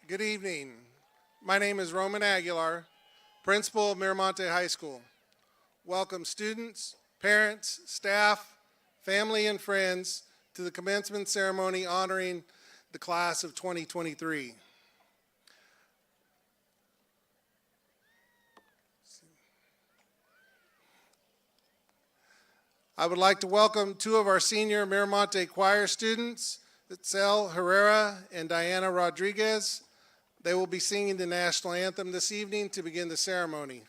Good evening. My name is Roman Aguilar, principal of Monte High School. Welcome students, parents, staff, family, and friends to the commencement ceremony honoring the class of 2023. I would like to welcome two of our senior Miramonte choir students, Itzel Herrera and Diana Rodriguez. They will be singing the national anthem this evening to begin the ceremony.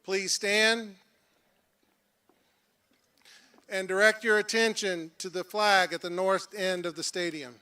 Please stand and direct your attention to the flag at the north end of the stadium.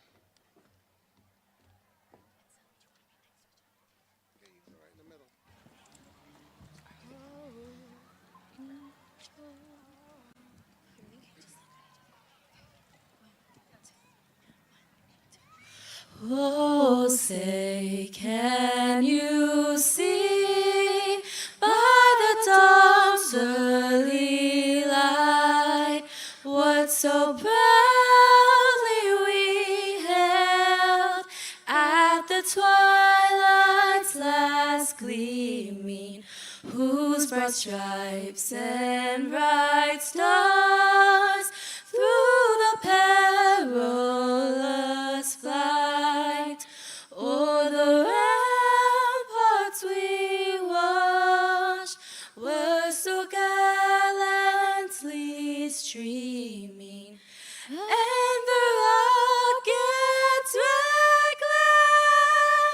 Oh, say, can you see by the dawn's early light what so proudly we hailed at the twilight's last gleaming, whose broad stripes and bright stars through the perilous flight o'er the ramparts we watched were so gallantly streaming, and the rockets' red glare,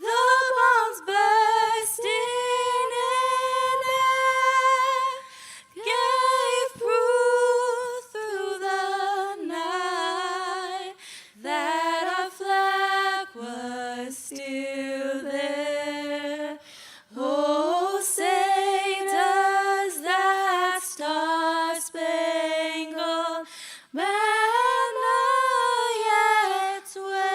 the bombs bursting in air, gave proof through the night that our flag was still there. Oh, say, does that star-spangled banner yet wave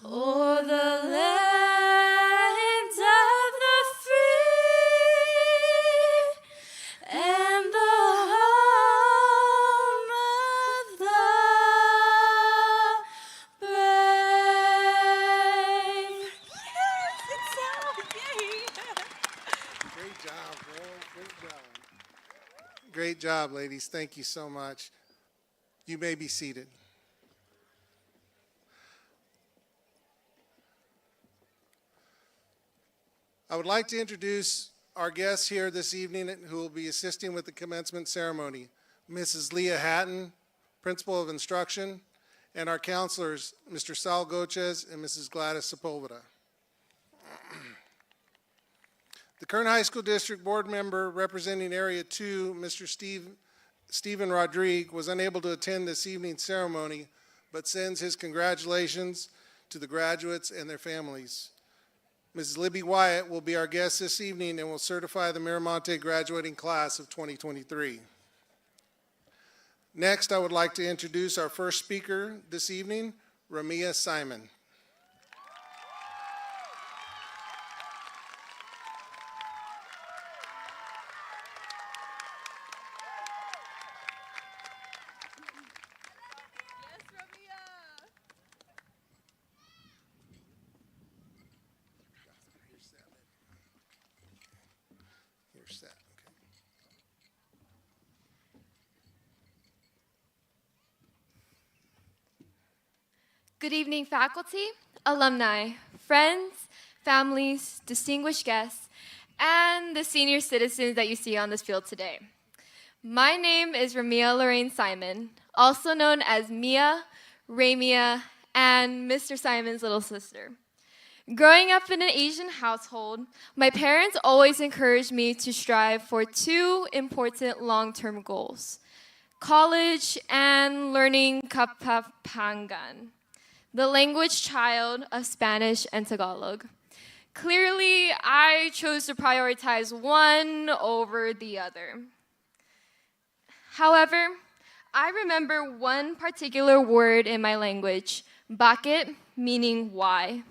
o'er the land of the free and the home of the brave? Yes, it's so yay! Great job, girl. Great job. Great job, ladies. Thank you so much. You may be seated. I would like to introduce our guests here this evening who will be assisting with the commencement ceremony. Mrs. Leah Hatton, Principal of Instruction, and our counselors, Mr. Sal Gochez and Mrs. Gladys Sepulveda. The Kern High School District Board member representing Area 2, Mr. Stephen Rodriguez, was unable to attend this evening's ceremony, but sends his congratulations to the graduates and their families. Mrs. Libby Wyatt will be our guest this evening and will certify the Miramonte graduating class of 2023. Next, I would like to introduce our first speaker this evening, Ramia Simon. You're set. Okay. Good evening, faculty, alumni, friends, families, distinguished guests, and the senior citizens that you see on this field today. My name is Ramia Lorraine Simon, also known as Mia, Ramia, and Mr. Simon's little sister. Growing up in an Asian household, my parents always encouraged me to strive for two important long-term goals: college and learning Kapampangan, the language child of Spanish and Tagalog. Clearly, I chose to prioritize one over the other. However, I remember one particular word in my language, bakit, meaning why.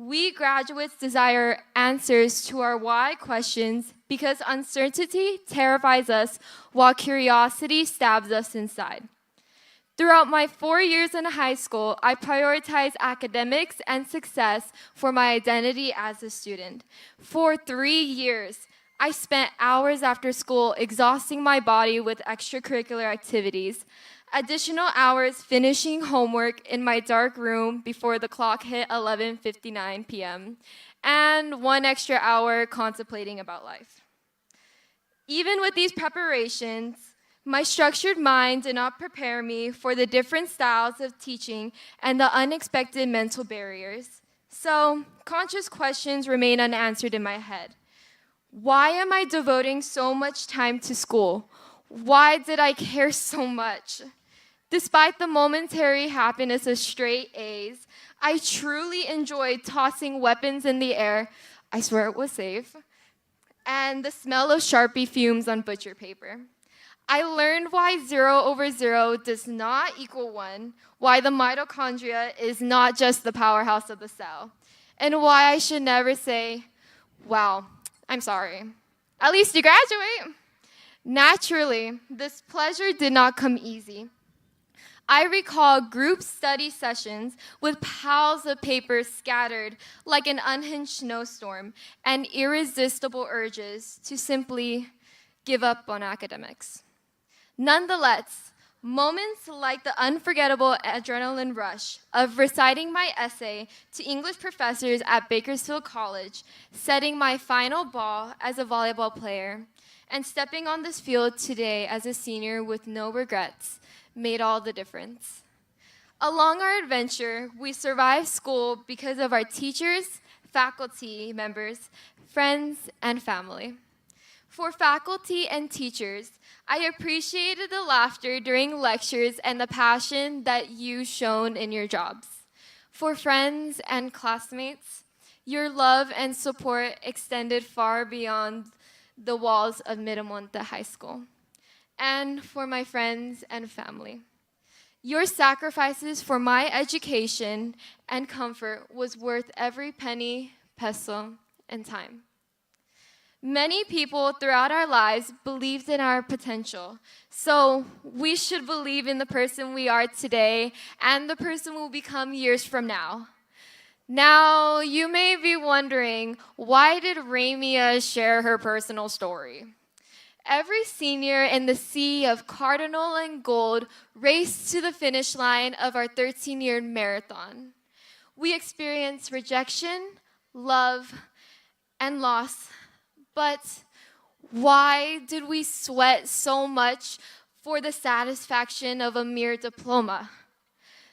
We graduates desire answers to our why questions because uncertainty terrifies us while curiosity stabs us inside. Throughout my 4 years in high school, I prioritized academics and success for my identity as a student. For 3 years, I spent hours after school exhausting my body with extracurricular activities, additional hours finishing homework in my dark room before the clock hit 11:59 p.m., and 1 extra hour contemplating about life. Even with these preparations, my structured mind did not prepare me for the different styles of teaching and the unexpected mental barriers. So, conscious questions remain unanswered in my head. Why am I devoting so much time to school? Why did I care so much? Despite the momentary happiness of straight A's, I truly enjoyed tossing weapons in the air. I swear it was safe. And the smell of Sharpie fumes on butcher paper. I learned why 0 over 0 does not equal 1, why the mitochondria is not just the powerhouse of the cell, and why I should never say, wow, I'm sorry. At least you graduate. Naturally, this pleasure did not come easy. I recall group study sessions with piles of paper scattered like an unhinged snowstorm and irresistible urges to simply give up on academics. Nonetheless, moments like the unforgettable adrenaline rush of reciting my essay to English professors at Bakersfield College, setting my final ball as a volleyball player, and stepping on this field today as a senior with no regrets made all the difference. Along our adventure, we survived school because of our teachers, faculty members, friends, and family. For faculty and teachers, I appreciated the laughter during lectures and the passion that you shown in your jobs. For friends and classmates, your love and support extended far beyond the walls of Monte High School. And for my friends and family, your sacrifices for my education and comfort was worth every penny, peso, and time. Many people throughout our lives believed in our potential, so we should believe in the person we are today and the person we'll become years from now. Now, you may be wondering, why did Ramia share her personal story? Every senior in the sea of cardinal and gold raced to the finish line of our 13-year marathon. We experienced rejection, love, and loss. But why did we sweat so much for the satisfaction of a mere diploma?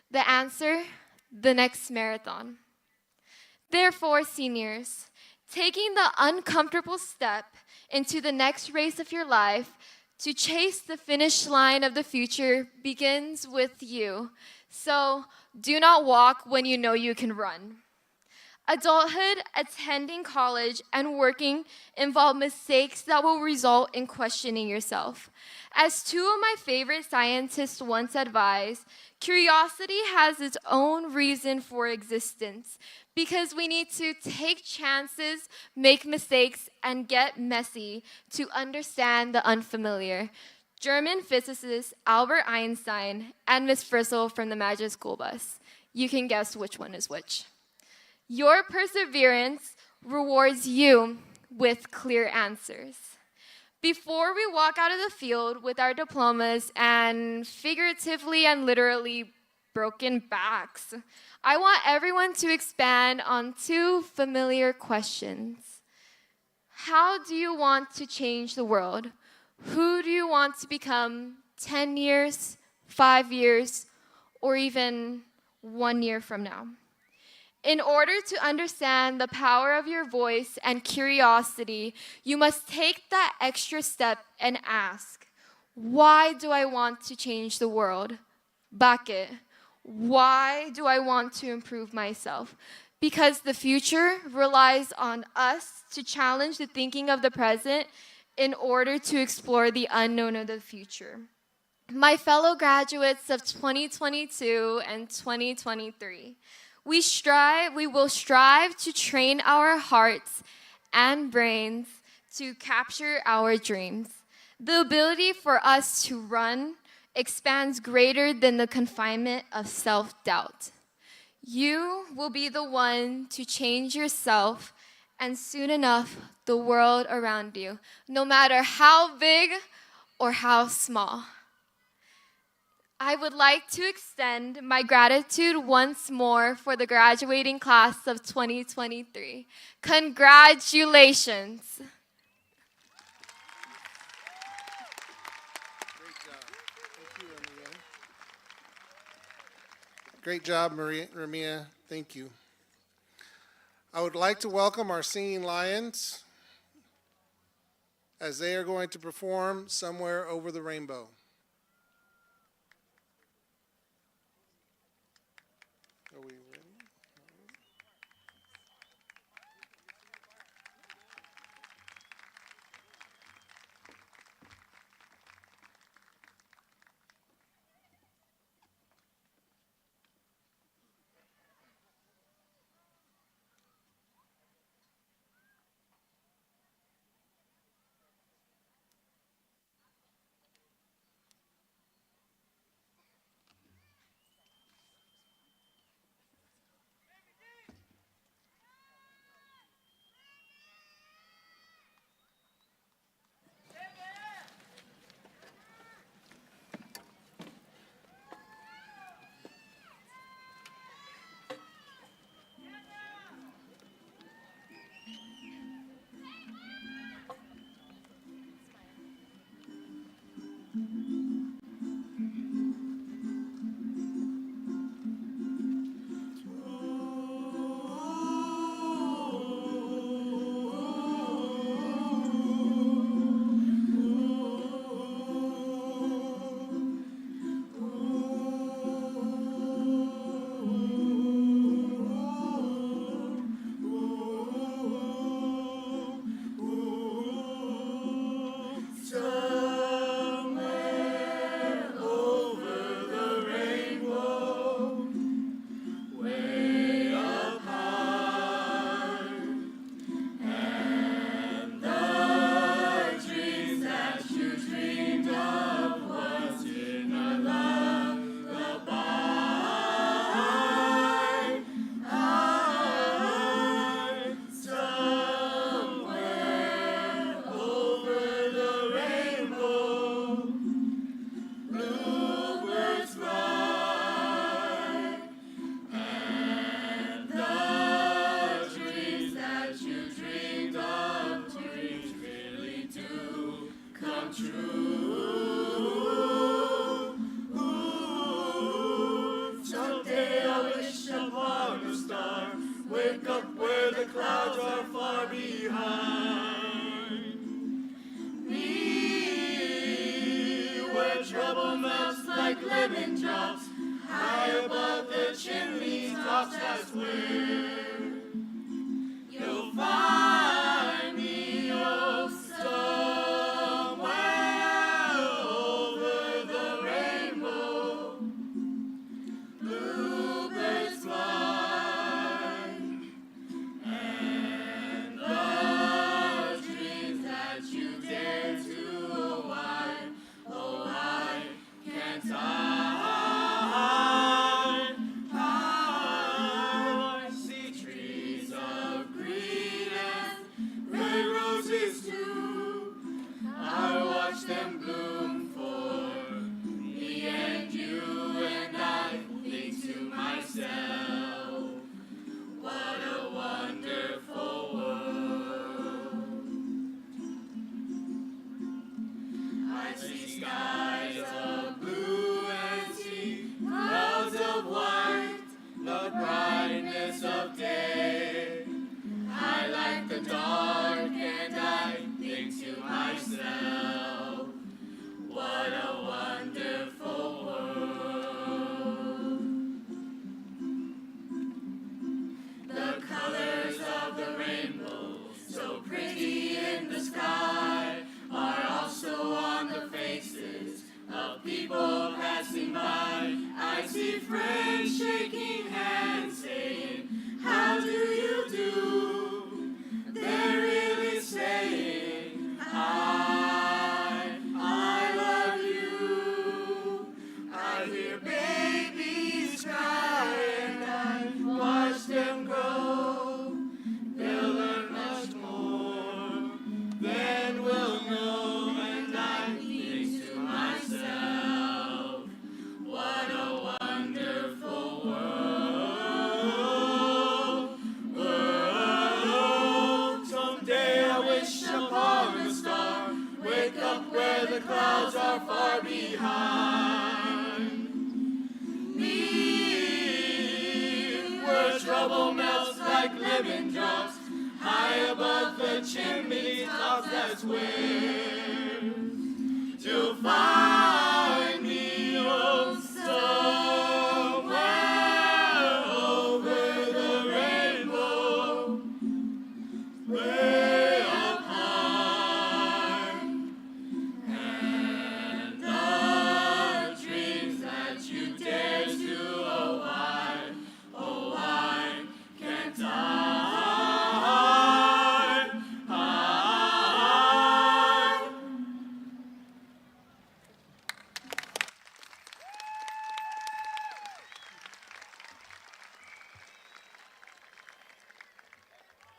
The answer, the next marathon. Therefore, seniors, taking the uncomfortable step into the next race of your life to chase the finish line of the future begins with you. So do not walk when you know you can run. Adulthood, attending college, and working involve mistakes that will result in questioning yourself. As two of my favorite scientists once advised, curiosity has its own reason for existence because we need to take chances, make mistakes, and get messy to understand the unfamiliar. German physicist Albert Einstein and Miss Frizzle from the Magic School Bus. You can guess which one is which. Your perseverance rewards you with clear answers. Before we walk out of the field with our diplomas and figuratively and literally broken backs, I want everyone to expand on two familiar questions. How do you want to change the world? Who do you want to become 10 years, 5 years, or even 1 year from now? In order to understand the power of your voice and curiosity, you must take that extra step and ask, why do I want to change the world? Bucket. Why do I want to improve myself? Because the future relies on us to challenge the thinking of the present in order to explore the unknown of the future. My fellow graduates of 2022 and 2023, we will strive to train our hearts and brains to capture our dreams. The ability for us to run expands greater than the confinement of self-doubt. You will be the one to change yourself and soon enough the world around you, no matter how big or how small. I would like to extend my gratitude once more for the graduating class of 2023. Congratulations. Great job, Ramia. Thank you. I would like to welcome our singing lions as they are going to perform Somewhere Over the Rainbow. Are we ready?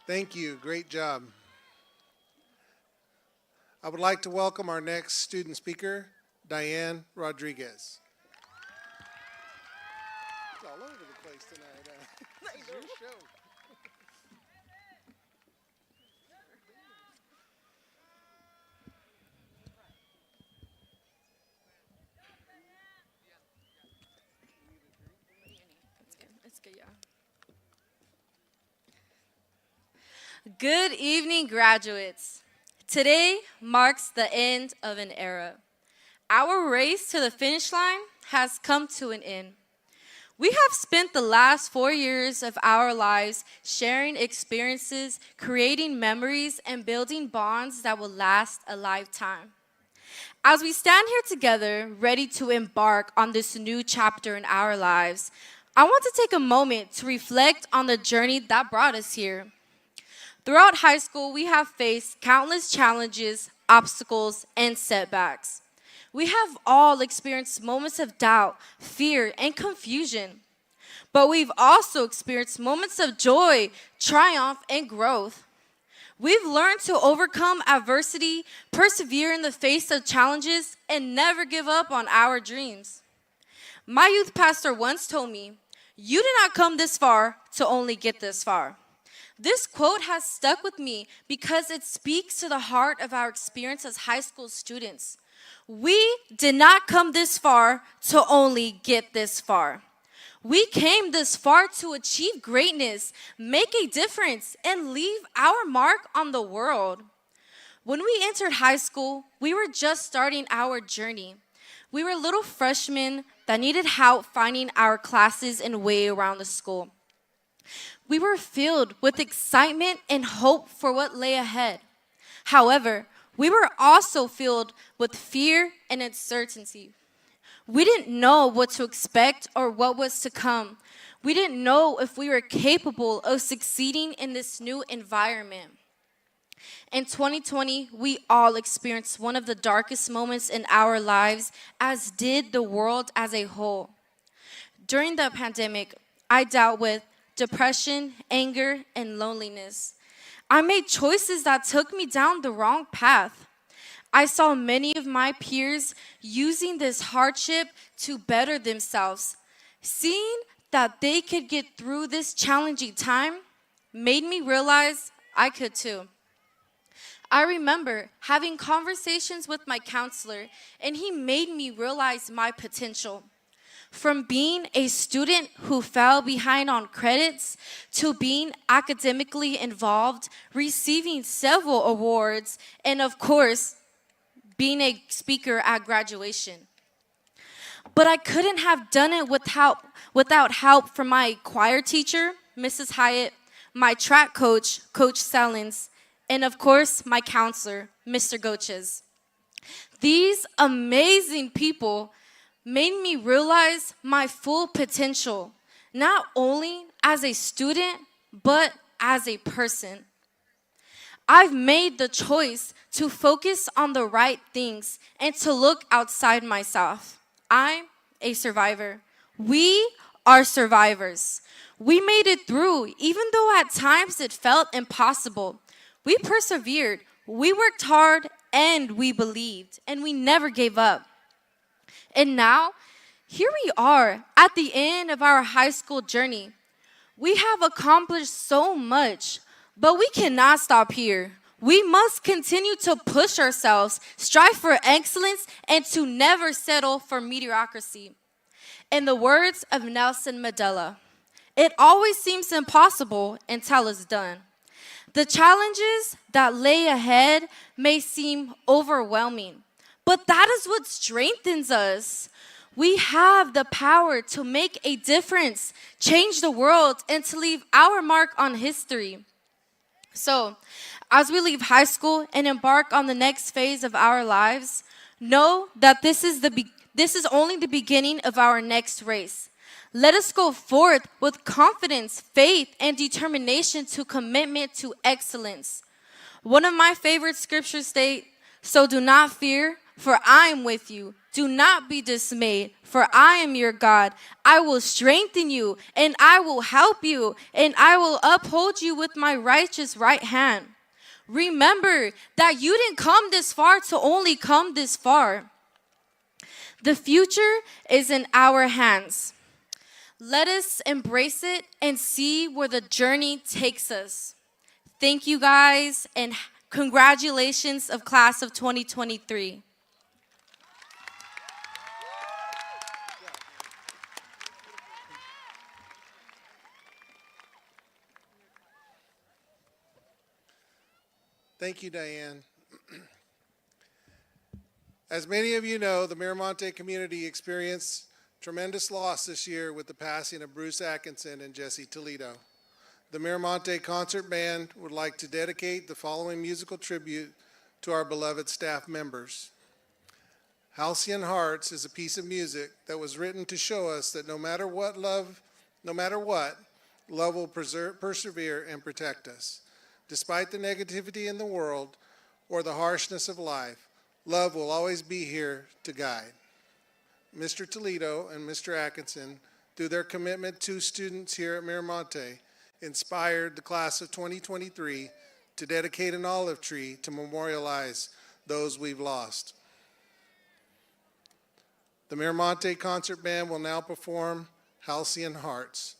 Thank you. Great job. I would like to welcome our next student speaker, Diane Rodriguez. It's all over the place tonight. This is your show. It's good, yeah. Good evening, graduates. Today marks the end of an era. Our race to the finish line has come to an end. We have spent the last 4 years of our lives sharing experiences, creating memories, and building bonds that will last a lifetime. As we stand here together, ready to embark on this new chapter in our lives, I want to take a moment to reflect on the journey that brought us here. Throughout high school, we have faced countless challenges, obstacles, and setbacks. We have all experienced moments of doubt, fear, and confusion. But we've also experienced moments of joy, triumph, and growth. We've learned to overcome adversity, persevere in the face of challenges, and never give up on our dreams. My youth pastor once told me, "You did not come this far to only get this far." This quote has stuck with me because it speaks to the heart of our experience as high school students. We did not come this far to only get this far. We came this far to achieve greatness, make a difference, and leave our mark on the world. When we entered high school, we were just starting our journey. We were little freshmen that needed help finding our classes and way around the school. We were filled with excitement and hope for what lay ahead. However, we were also filled with fear and uncertainty. We didn't know what to expect or what was to come. We didn't know if we were capable of succeeding in this new environment. In 2020, we all experienced one of the darkest moments in our lives, as did the world as a whole. During the pandemic, I dealt with depression, anger, and loneliness. I made choices that took me down the wrong path. I saw many of my peers using this hardship to better themselves. Seeing that they could get through this challenging time made me realize I could too. I remember having conversations with my counselor, and he made me realize my potential. From being a student who fell behind on credits to being academically involved, receiving several awards, and of course, being a speaker at graduation. But I couldn't have done it without help from my choir teacher, Mrs. Hyatt, my track coach, Coach Sellens, and of course, my counselor, Mr. Goches. These amazing people made me realize my full potential, not only as a student, but as a person. I've made the choice to focus on the right things and to look outside myself. I'm a survivor. We are survivors. We made it through, even though at times it felt impossible. We persevered, we worked hard, and we believed, and we never gave up. And now, here we are at the end of our high school journey. We have accomplished so much, but we cannot stop here. We must continue to push ourselves, strive for excellence, and to never settle for mediocrity. In the words of Nelson Mandela, It always seems impossible until it's done. The challenges that lay ahead may seem overwhelming, but that is what strengthens us. We have the power to make a difference, change the world, and to leave our mark on history. So, as we leave high school and embark on the next phase of our lives, know that this is only the beginning of our next race. Let us go forth with confidence, faith, and determination to commitment to excellence. One of my favorite scriptures state, "So do not fear, for I am with you. Do not be dismayed, for I am your God. I will strengthen you, and I will help you, and I will uphold you with my righteous right hand." Remember that you didn't come this far to only come this far. The future is in our hands. Let us embrace it and see where the journey takes us. Thank you guys, and congratulations of class of 2023. Thank you, Diane. As many of you know, the Monte community experienced tremendous loss this year with the passing of Bruce Atkinson and Jesse Toledo. The Monte Concert Band would like to dedicate the following musical tribute to our beloved staff members. Halcyon Hearts is a piece of music that was written to show us that no matter what, love will persevere and protect us. Despite the negativity in the world or the harshness of life, love will always be here to guide. Mr. Toledo and Mr. Atkinson, through their commitment to students here at Monte, inspired the class of 2023 to dedicate an olive tree to memorialize those we've lost. The Monte Concert Band will now perform Halcyon Hearts.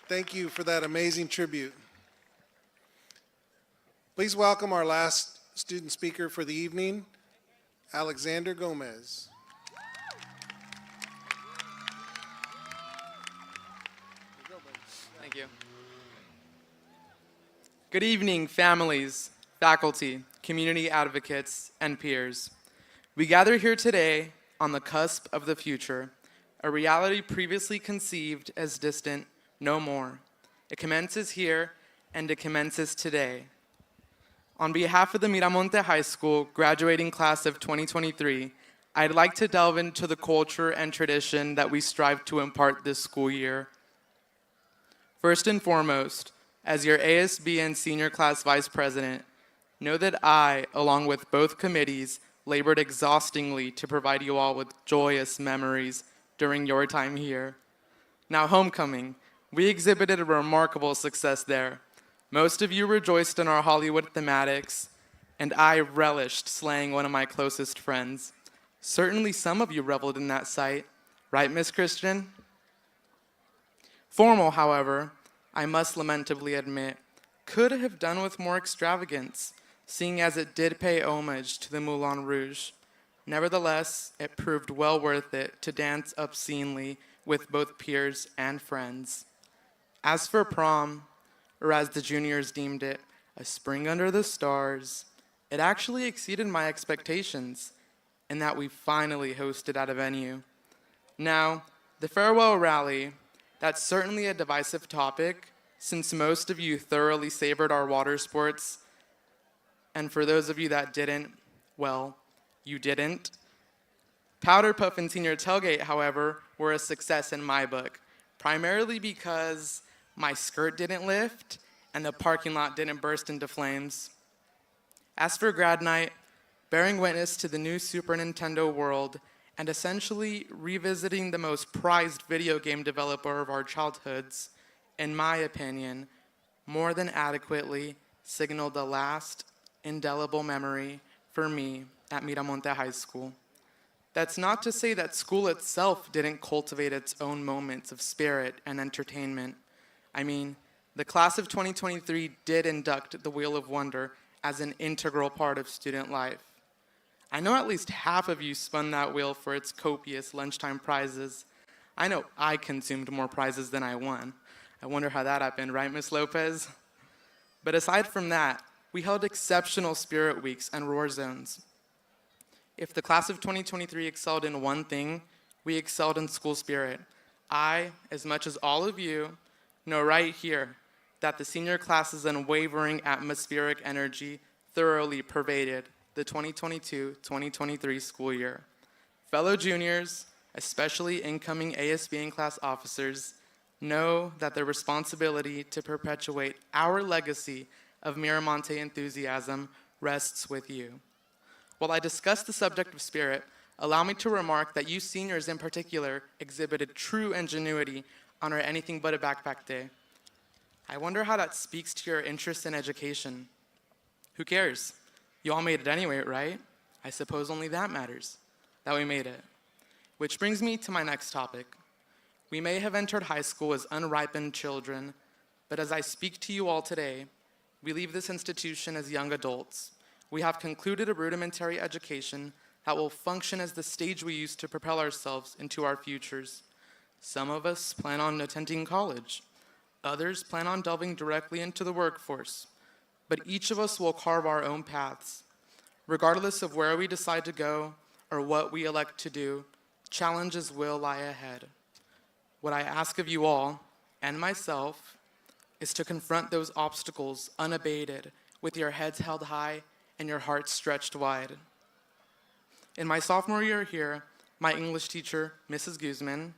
Thank you for that amazing tribute. Please welcome our last student speaker for the evening, Alexander Gomez. Thank you. Good evening, families, faculty, community advocates, and peers. We gather here today on the cusp of the future, a reality previously conceived as distant no more. It commences here, and it commences today. On behalf of the Monte High School graduating class of 2023, I'd like to delve into the culture and tradition that we strive to impart this school year. First and foremost, as your ASB and senior class vice president, know that I, along with both committees, labored exhaustingly to provide you all with joyous memories during your time here. Now, homecoming, we exhibited a remarkable success there. Most of you rejoiced in our Hollywood thematics, and I relished slaying one of my closest friends. Certainly some of you reveled in that sight, right, Miss Christian? Formal, however, I must lamentably admit, could have done with more extravagance, seeing as it did pay homage to the Moulin Rouge. Nevertheless, it proved well worth it to dance obscenely with both peers and friends. As for prom, or as the juniors deemed it, a spring under the stars, it actually exceeded my expectations in that we finally hosted at a venue. Now, the farewell rally, that's certainly a divisive topic, since most of you thoroughly savored our water sports, and for those of you that didn't, well, you didn't. Powder Puff and Senior Tailgate, however, were a success in my book, primarily because my skirt didn't lift and the parking lot didn't burst into flames. As for grad night, bearing witness to the new Super Nintendo world and essentially revisiting the most prized video game developer of our childhoods, in my opinion, more than adequately signaled the last indelible memory for me at Miramonte High School. That's not to say that school itself didn't cultivate its own moments of spirit and entertainment. I mean, the class of 2023 did induct the Wheel of Wonder as an integral part of student life. I know at least half of you spun that wheel for its copious lunchtime prizes. I know I consumed more prizes than I won. I wonder how that happened, right, Miss Lopez? But aside from that, we held exceptional spirit weeks and roar zones. If the class of 2023 excelled in one thing, we excelled in school spirit. I, as much as all of you, know right here that the senior class's unwavering atmospheric energy thoroughly pervaded the 2022-2023 school year. Fellow juniors, especially incoming ASB and class officers, know that the responsibility to perpetuate our legacy of Miramonte enthusiasm rests with you. While I discuss the subject of spirit, allow me to remark that you seniors in particular exhibited true ingenuity on our Anything But a Backpack Day. I wonder how that speaks to your interest in education. Who cares? You all made it anyway, right? I suppose only that matters, that we made it. Which brings me to my next topic. We may have entered high school as unripened children, but as I speak to you all today, we leave this institution as young adults. We have concluded a rudimentary education that will function as the stage we use to propel ourselves into our futures. Some of us plan on attending college. Others plan on delving directly into the workforce. But each of us will carve our own paths. Regardless of where we decide to go or what we elect to do, challenges will lie ahead. What I ask of you all, and myself, is to confront those obstacles unabated, with your heads held high and your hearts stretched wide. In my sophomore year here, my English teacher, Mrs. Guzman,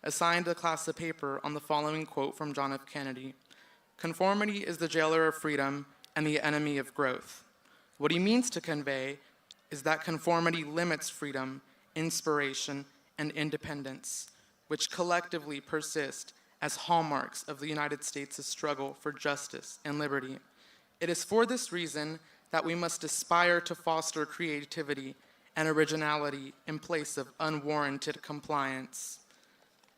assigned the class a paper on the following quote from John F. Kennedy: "Conformity is the jailer of freedom and the enemy of growth." What he means to convey is that conformity limits freedom, inspiration, and independence, which collectively persist as hallmarks of the United States' struggle for justice and liberty. It is for this reason that we must aspire to foster creativity and originality in place of unwarranted compliance.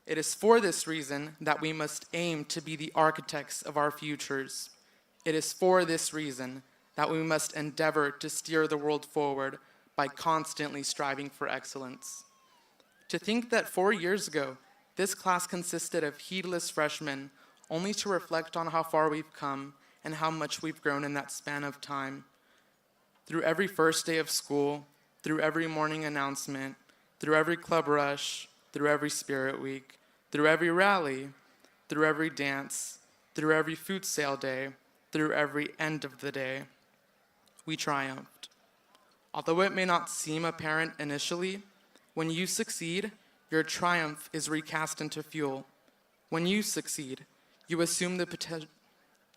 It is for this reason that we must aim to be the architects of our futures. It is for this reason that we must endeavor to steer the world forward by constantly striving for excellence. To think that 4 years ago, this class consisted of heedless freshmen, only to reflect on how far we've come and how much we've grown in that span of time. Through every first day of school, through every morning announcement, through every club rush, through every spirit week, through every rally, through every dance, through every food sale day, through every end of the day, we triumphed. Although it may not seem apparent initially, when you succeed, your triumph is recast into fuel. When you succeed, you assume the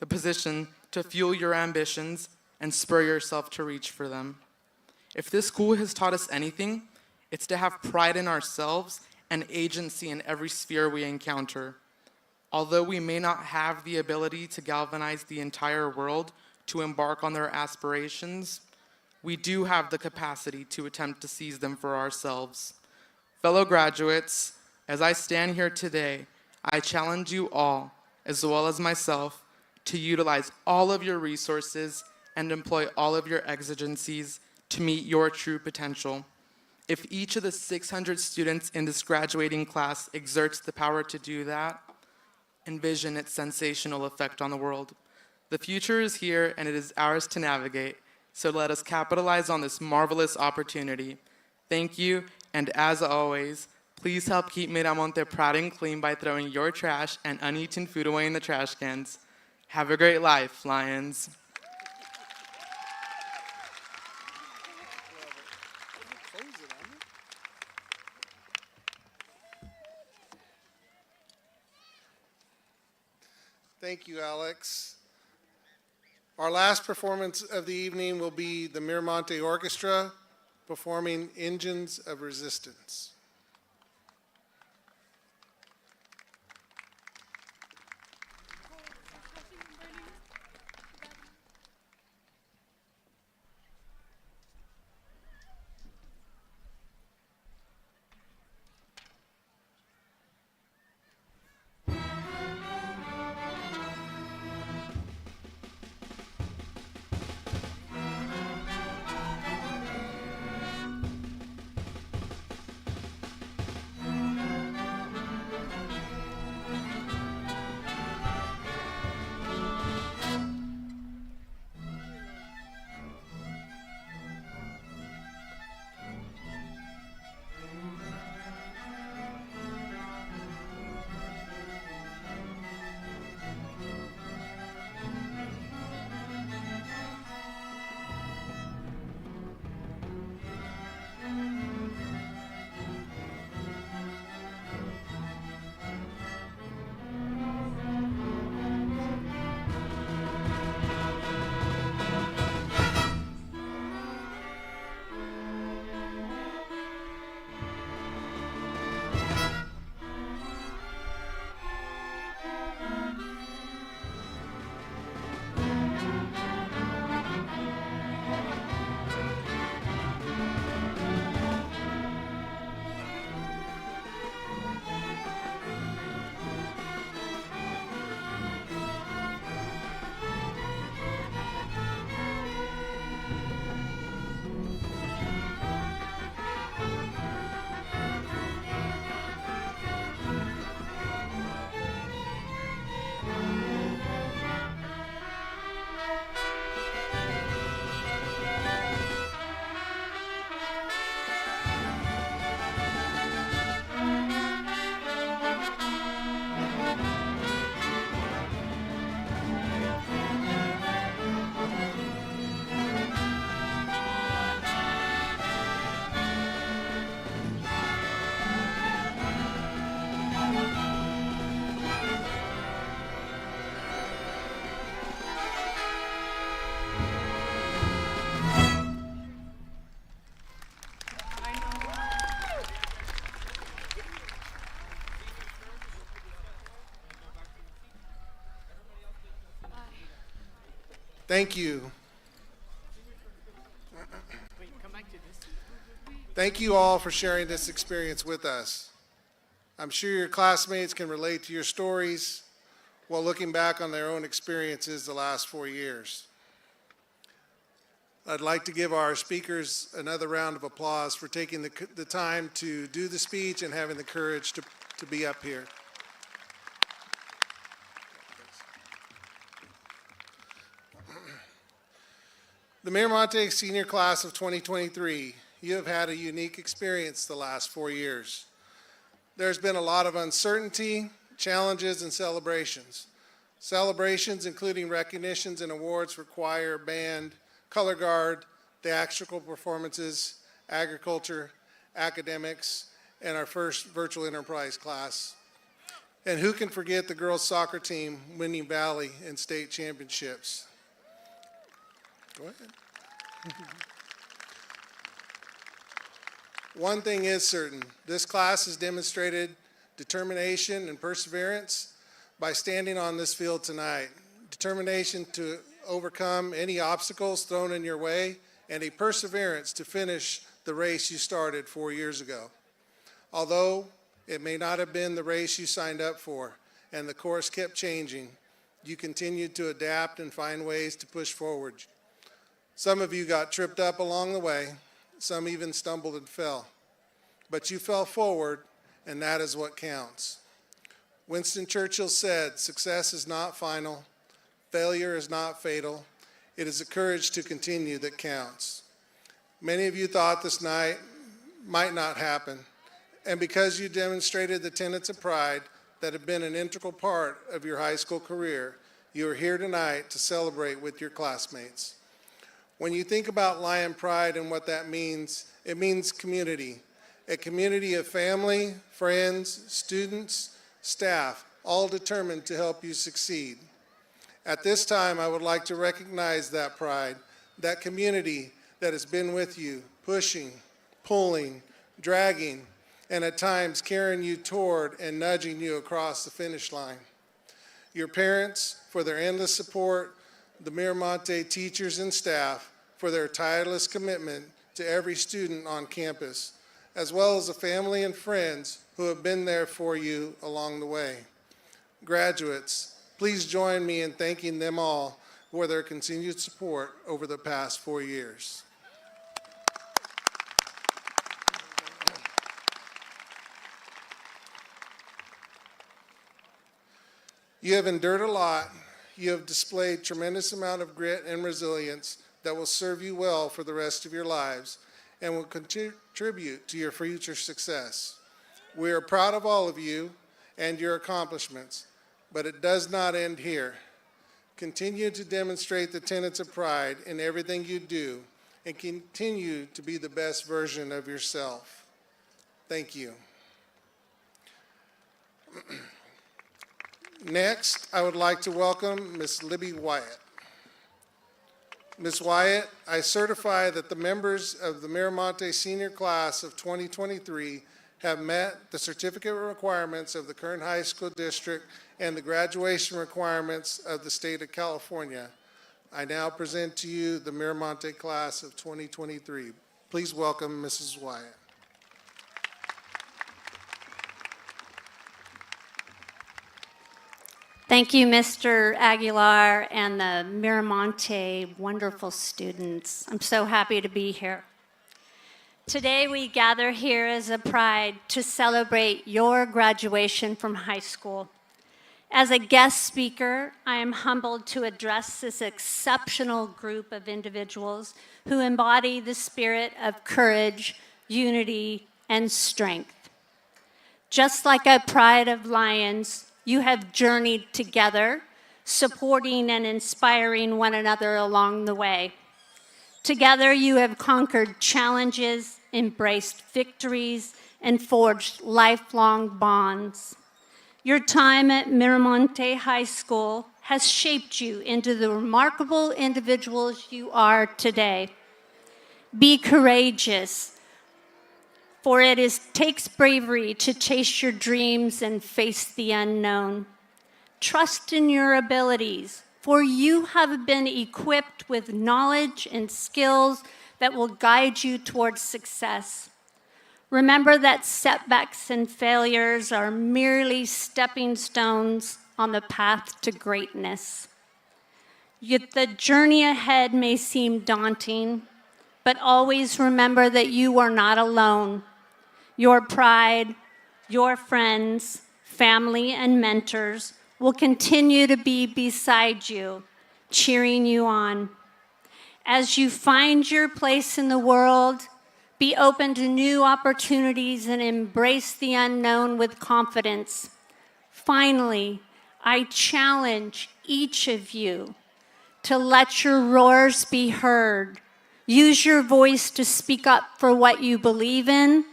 position to fuel your ambitions and spur yourself to reach for them. If this school has taught us anything, it's to have pride in ourselves and agency in every sphere we encounter. Although we may not have the ability to galvanize the entire world to embark on their aspirations, we do have the capacity to attempt to seize them for ourselves. Fellow graduates, as I stand here today, I challenge you all, as well as myself, to utilize all of your resources and employ all of your exigencies to meet your true potential. If each of the 600 students in this graduating class exerts the power to do that, envision its sensational effect on the world. The future is here and it is ours to navigate, so let us capitalize on this marvelous opportunity. Thank you, and as always, please help keep Monte proud and clean by throwing your trash and uneaten food away in the trash cans. Have a great life, Lions. Thank you, Alex. Our last performance of the evening will be the Monte Orchestra performing Engines of Resistance. Thank you. Thank you all for sharing this experience with us. I'm sure your classmates can relate to your stories while looking back on their own experiences the last 4 years. I'd like to give our speakers another round of applause for taking the time to do the speech and having the courage to be up here. The Mira Monte senior class of 2023, you have had a unique experience the last 4 years. There's been a lot of uncertainty, challenges, and celebrations. Celebrations including recognitions and awards for choir, band, color guard, theatrical performances, agriculture, academics, and our first virtual enterprise class. And who can forget the girls' soccer team winning Valley and state championships? Go ahead. One thing is certain, this class has demonstrated determination and perseverance by standing on this field tonight. Determination to overcome any obstacles thrown in your way, and a perseverance to finish the race you started 4 years ago. Although it may not have been the race you signed up for, and the course kept changing, you continued to adapt and find ways to push forward. Some of you got tripped up along the way, some even stumbled and fell. But you fell forward, and that is what counts. Winston Churchill said, "Success is not final. Failure is not fatal. It is the courage to continue that counts." Many of you thought this night might not happen, and because you demonstrated the tenets of pride that have been an integral part of your high school career, you are here tonight to celebrate with your classmates. When you think about Lion Pride and what that means, it means community. A community of family, friends, students, staff, all determined to help you succeed. At this time, I would like to recognize that pride, that community that has been with you, pushing, pulling, dragging, and at times carrying you toward and nudging you across the finish line. Your parents for their endless support, the Mira Monte teachers and staff for their tireless commitment to every student on campus, as well as the family and friends who have been there for you along the way. Graduates, please join me in thanking them all for their continued support over the past 4 years. You have endured a lot. You have displayed tremendous amount of grit and resilience that will serve you well for the rest of your lives and will contribute to your future success. We are proud of all of you and your accomplishments, but it does not end here. Continue to demonstrate the tenets of pride in everything you do and continue to be the best version of yourself. Thank you. Next, I would like to welcome Ms. Libby Wyatt. Ms. Wyatt, I certify that the members of the Mira Monte senior class of 2023 have met the certificate requirements of the Kern High School District and the graduation requirements of the state of California. I now present to you the Mira Monte class of 2023. Please welcome Mrs. Wyatt. Thank you, Mr. Aguilar and the Mira Monte wonderful students. I'm so happy to be here. Today we gather here as a pride to celebrate your graduation from high school. As a guest speaker, I am humbled to address this exceptional group of individuals who embody the spirit of courage, unity, and strength. Just like a pride of lions, you have journeyed together, supporting and inspiring one another along the way. Together, you have conquered challenges, embraced victories, and forged lifelong bonds. Your time at Mira Monte High School has shaped you into the remarkable individuals you are today. Be courageous, for it takes bravery to chase your dreams and face the unknown. Trust in your abilities, for you have been equipped with knowledge and skills that will guide you towards success. Remember that setbacks and failures are merely stepping stones on the path to greatness. Yet the journey ahead may seem daunting, but always remember that you are not alone. Your pride, your friends, family, and mentors will continue to be beside you, cheering you on. As you find your place in the world, be open to new opportunities and embrace the unknown with confidence. Finally, I challenge each of you to let your roars be heard. Use your voice to speak up for what you believe in,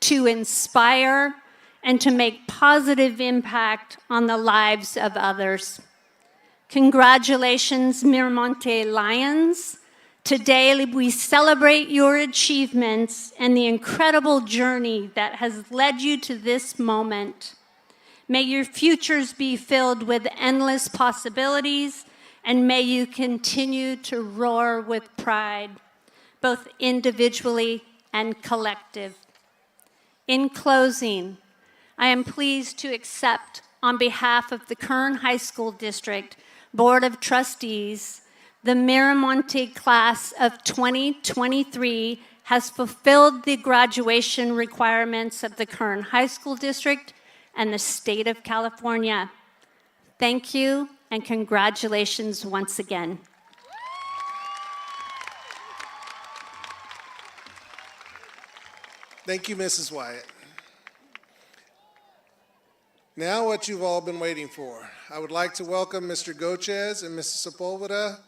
to inspire, and to make positive impact on the lives of others. Congratulations, Monte Lions. Today we celebrate your achievements and the incredible journey that has led you to this moment. May your futures be filled with endless possibilities, and may you continue to roar with pride, both individually and collective. In closing, I am pleased to accept, on behalf of the Kern High School District Board of Trustees, the Monte class of 2023 has fulfilled the graduation requirements of the Kern High School District and the state of California. Thank you and congratulations once again. Thank you, Mrs. Wyatt. Now what you've all been waiting for. I would like to welcome Mr. Gochez and Mrs. Sepulveda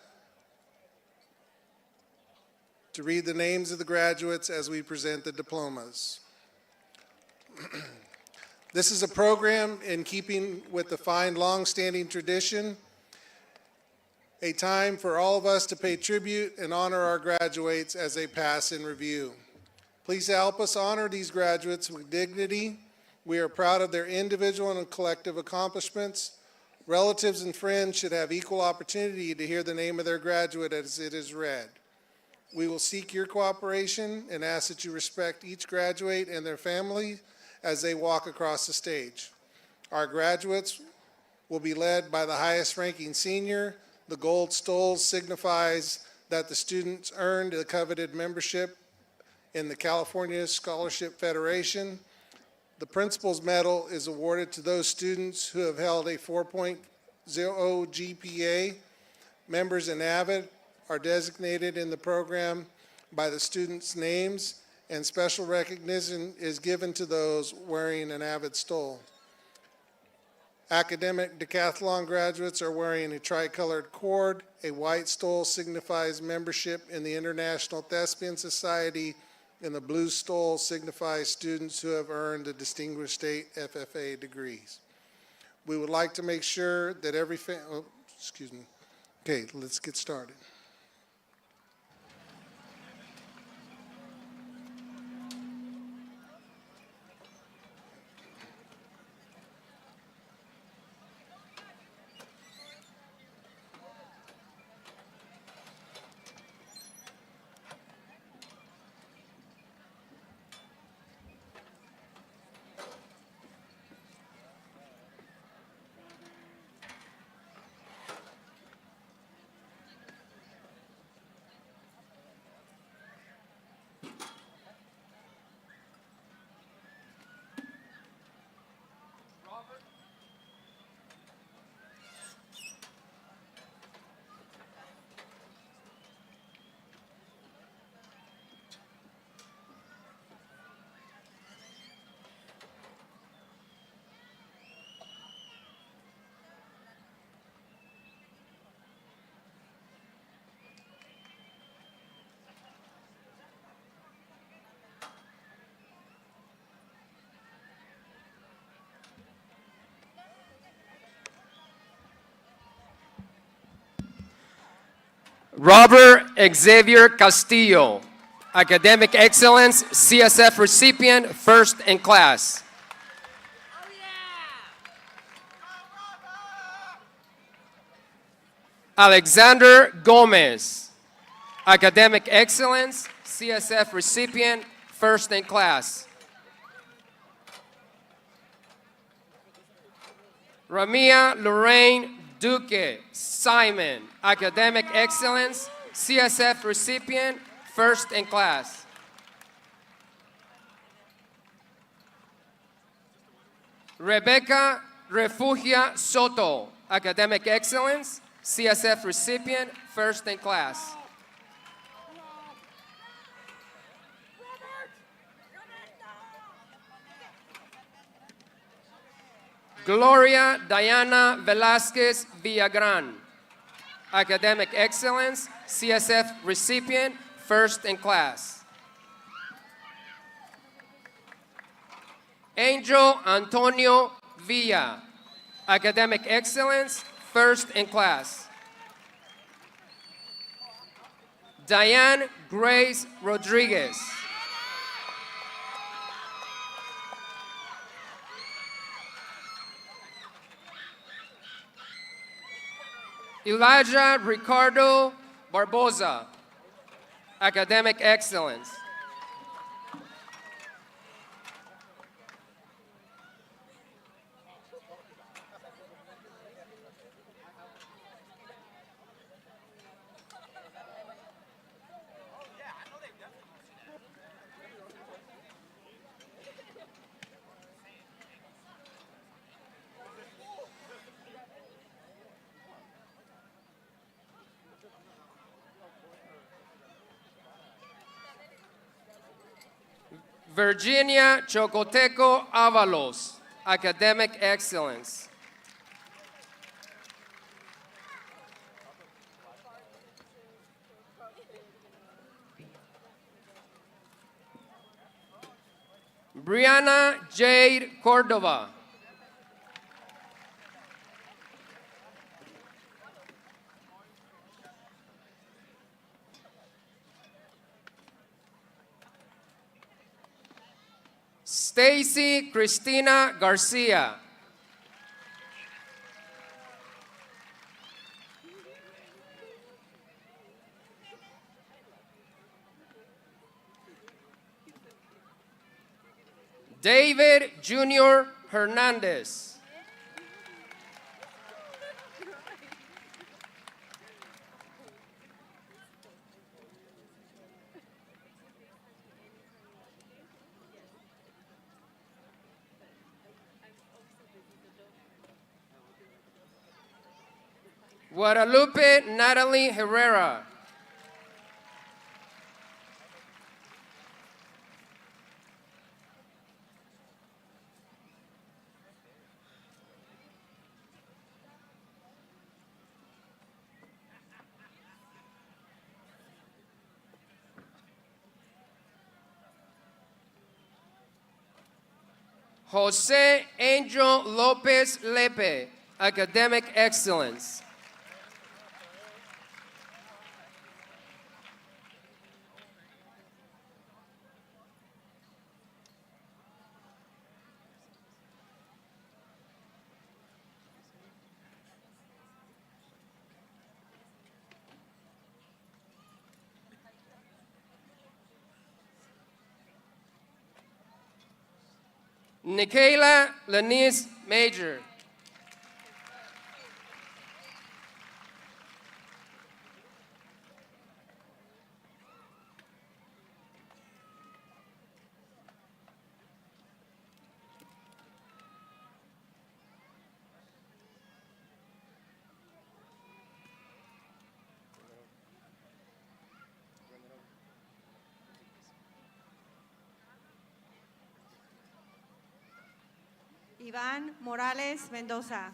to read the names of the graduates as we present the diplomas. This is a program in keeping with the fine, long-standing tradition, a time for all of us to pay tribute and honor our graduates as they pass in review. Please help us honor these graduates with dignity. We are proud of their individual and collective accomplishments. Relatives and friends should have equal opportunity to hear the name of their graduate as it is read. We will seek your cooperation and ask that you respect each graduate and their family as they walk across the stage. Our graduates will be led by the highest ranking senior. The gold stole signifies that the students earned the coveted membership in the California Scholarship Federation. The Principal's Medal is awarded to those students who have held a 4.0 GPA. Members in AVID are designated in the program by the students' names, and special recognition is given to those wearing an AVID stole. Academic decathlon graduates are wearing a tricolored cord. A white stole signifies membership in the International Thespian Society, and the blue stole signifies students who have earned the Distinguished State FFA degrees. We would like to make sure that every Okay, let's get started. Robert Xavier Castillo, Academic Excellence, CSF recipient, first in class. Alexander Gomez, Academic Excellence, CSF recipient, first in class. Ramia Lorraine Duque Simon, Academic Excellence, CSF recipient, first in class. Rebecca Refugia Soto, Academic Excellence, CSF recipient, first in class. Gloria Diana Velasquez Villagran, Academic Excellence, CSF recipient, first in class. Angel Antonio Villa, Academic Excellence, first in class. Diane Grace Rodriguez. Elijah Ricardo Barboza, Academic Excellence. Virginia Chocoteco Avalos, Academic Excellence. Brianna Jade Cordova. Stacy Cristina Garcia. David Junior Hernandez. Guadalupe Natalie Herrera. Jose Angel Lopez Lepe, Academic Excellence. Nikayla Lanice Major. Iván Morales Mendoza.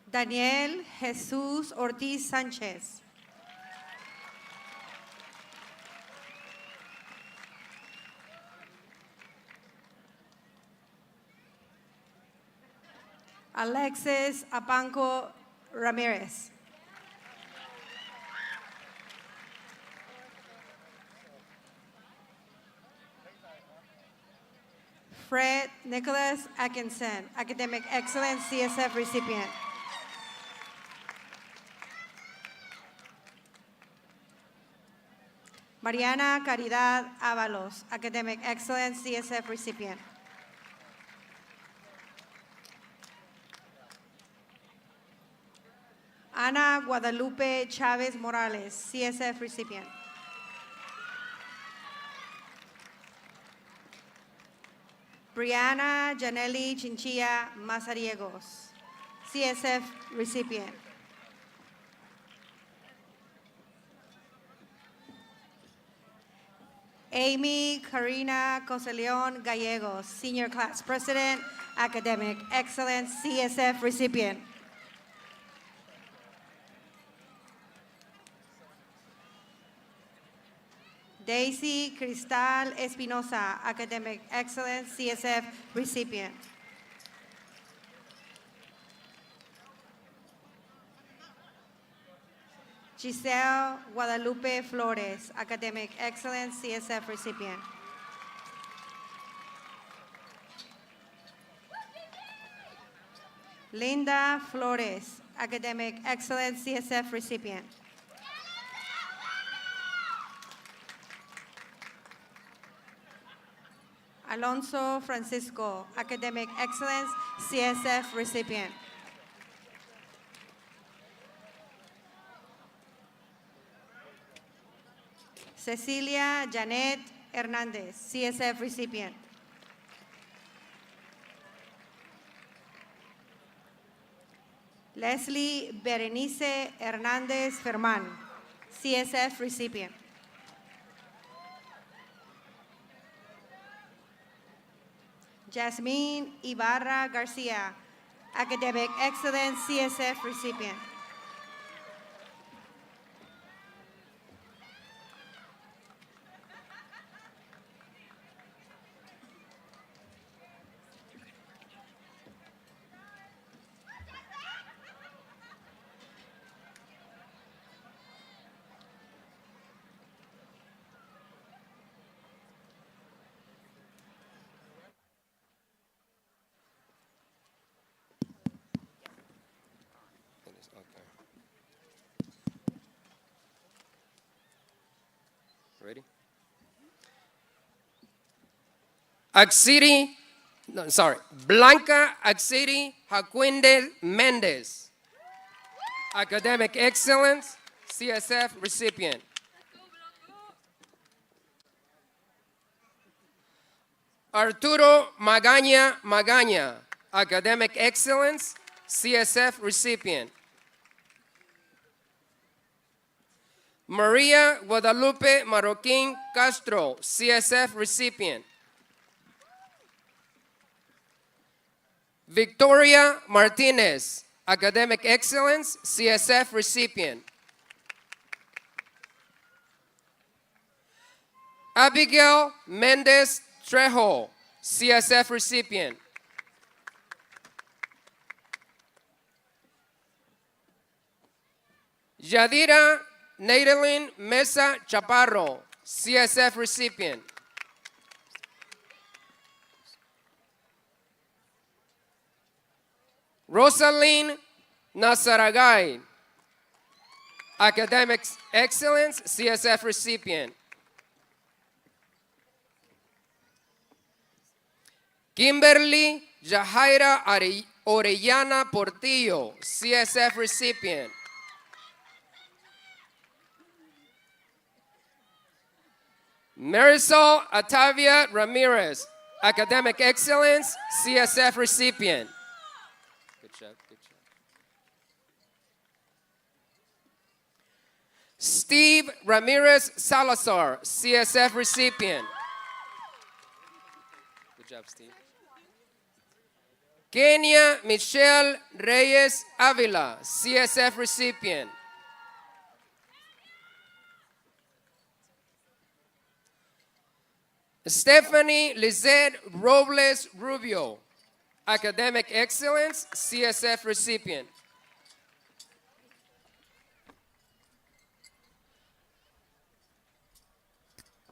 Daniel Jesús Ortiz Sánchez. Alexis Abanco Ramirez. Fred Nicholas Atkinson, Academic Excellence, CSF recipient. Mariana Caridad Avalos, Academic Excellence, CSF recipient. Ana Guadalupe Chavez Morales, CSF recipient. Brianna Janelli Chinchilla Mazariegos, CSF recipient. Amy Karina Coseleon Gallegos, Senior Class President, Academic Excellence, CSF recipient. Daisy Cristal Espinosa, Academic Excellence, CSF recipient. Giselle Guadalupe Flores, Academic Excellence, CSF recipient. Linda Flores, Academic Excellence, CSF recipient. Alonso Francisco, Academic Excellence, CSF recipient. Cecilia Janet Hernandez, CSF recipient. Leslie Berenice Hernandez Ferman, CSF recipient. Jasmine Ibarra Garcia, Academic Excellence, CSF recipient. Ready? Axiri, no, sorry, Blanca Axiri Jaquinde Mendez, Academic Excellence, CSF recipient. Arturo Magaña, Academic Excellence, CSF recipient. Maria Guadalupe Marroquín Castro, CSF recipient. Victoria Martinez, Academic Excellence, CSF recipient. Abigail Mendez Trejo, CSF recipient. Yadira Nadelin Mesa Chaparro, CSF recipient. Rosaline Nasaragay, Academic Excellence, CSF recipient. Kimberly Yajaira Orellana Portillo, CSF recipient. Marisol Atavia Ramirez, Academic Excellence, CSF recipient. Good job, good job. Steve Ramirez Salazar, CSF recipient. Good job, Steve. Kenya Michelle Reyes Avila, CSF recipient. Stephanie Lizette Robles Rubio, Academic Excellence, CSF recipient.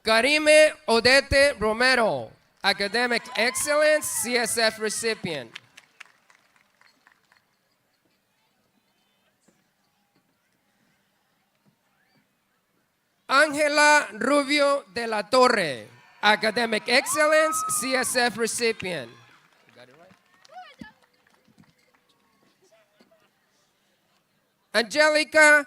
Karime Odete Romero, Academic Excellence, CSF recipient. Ángela Rubio de la Torre, Academic Excellence, CSF recipient. Got it right?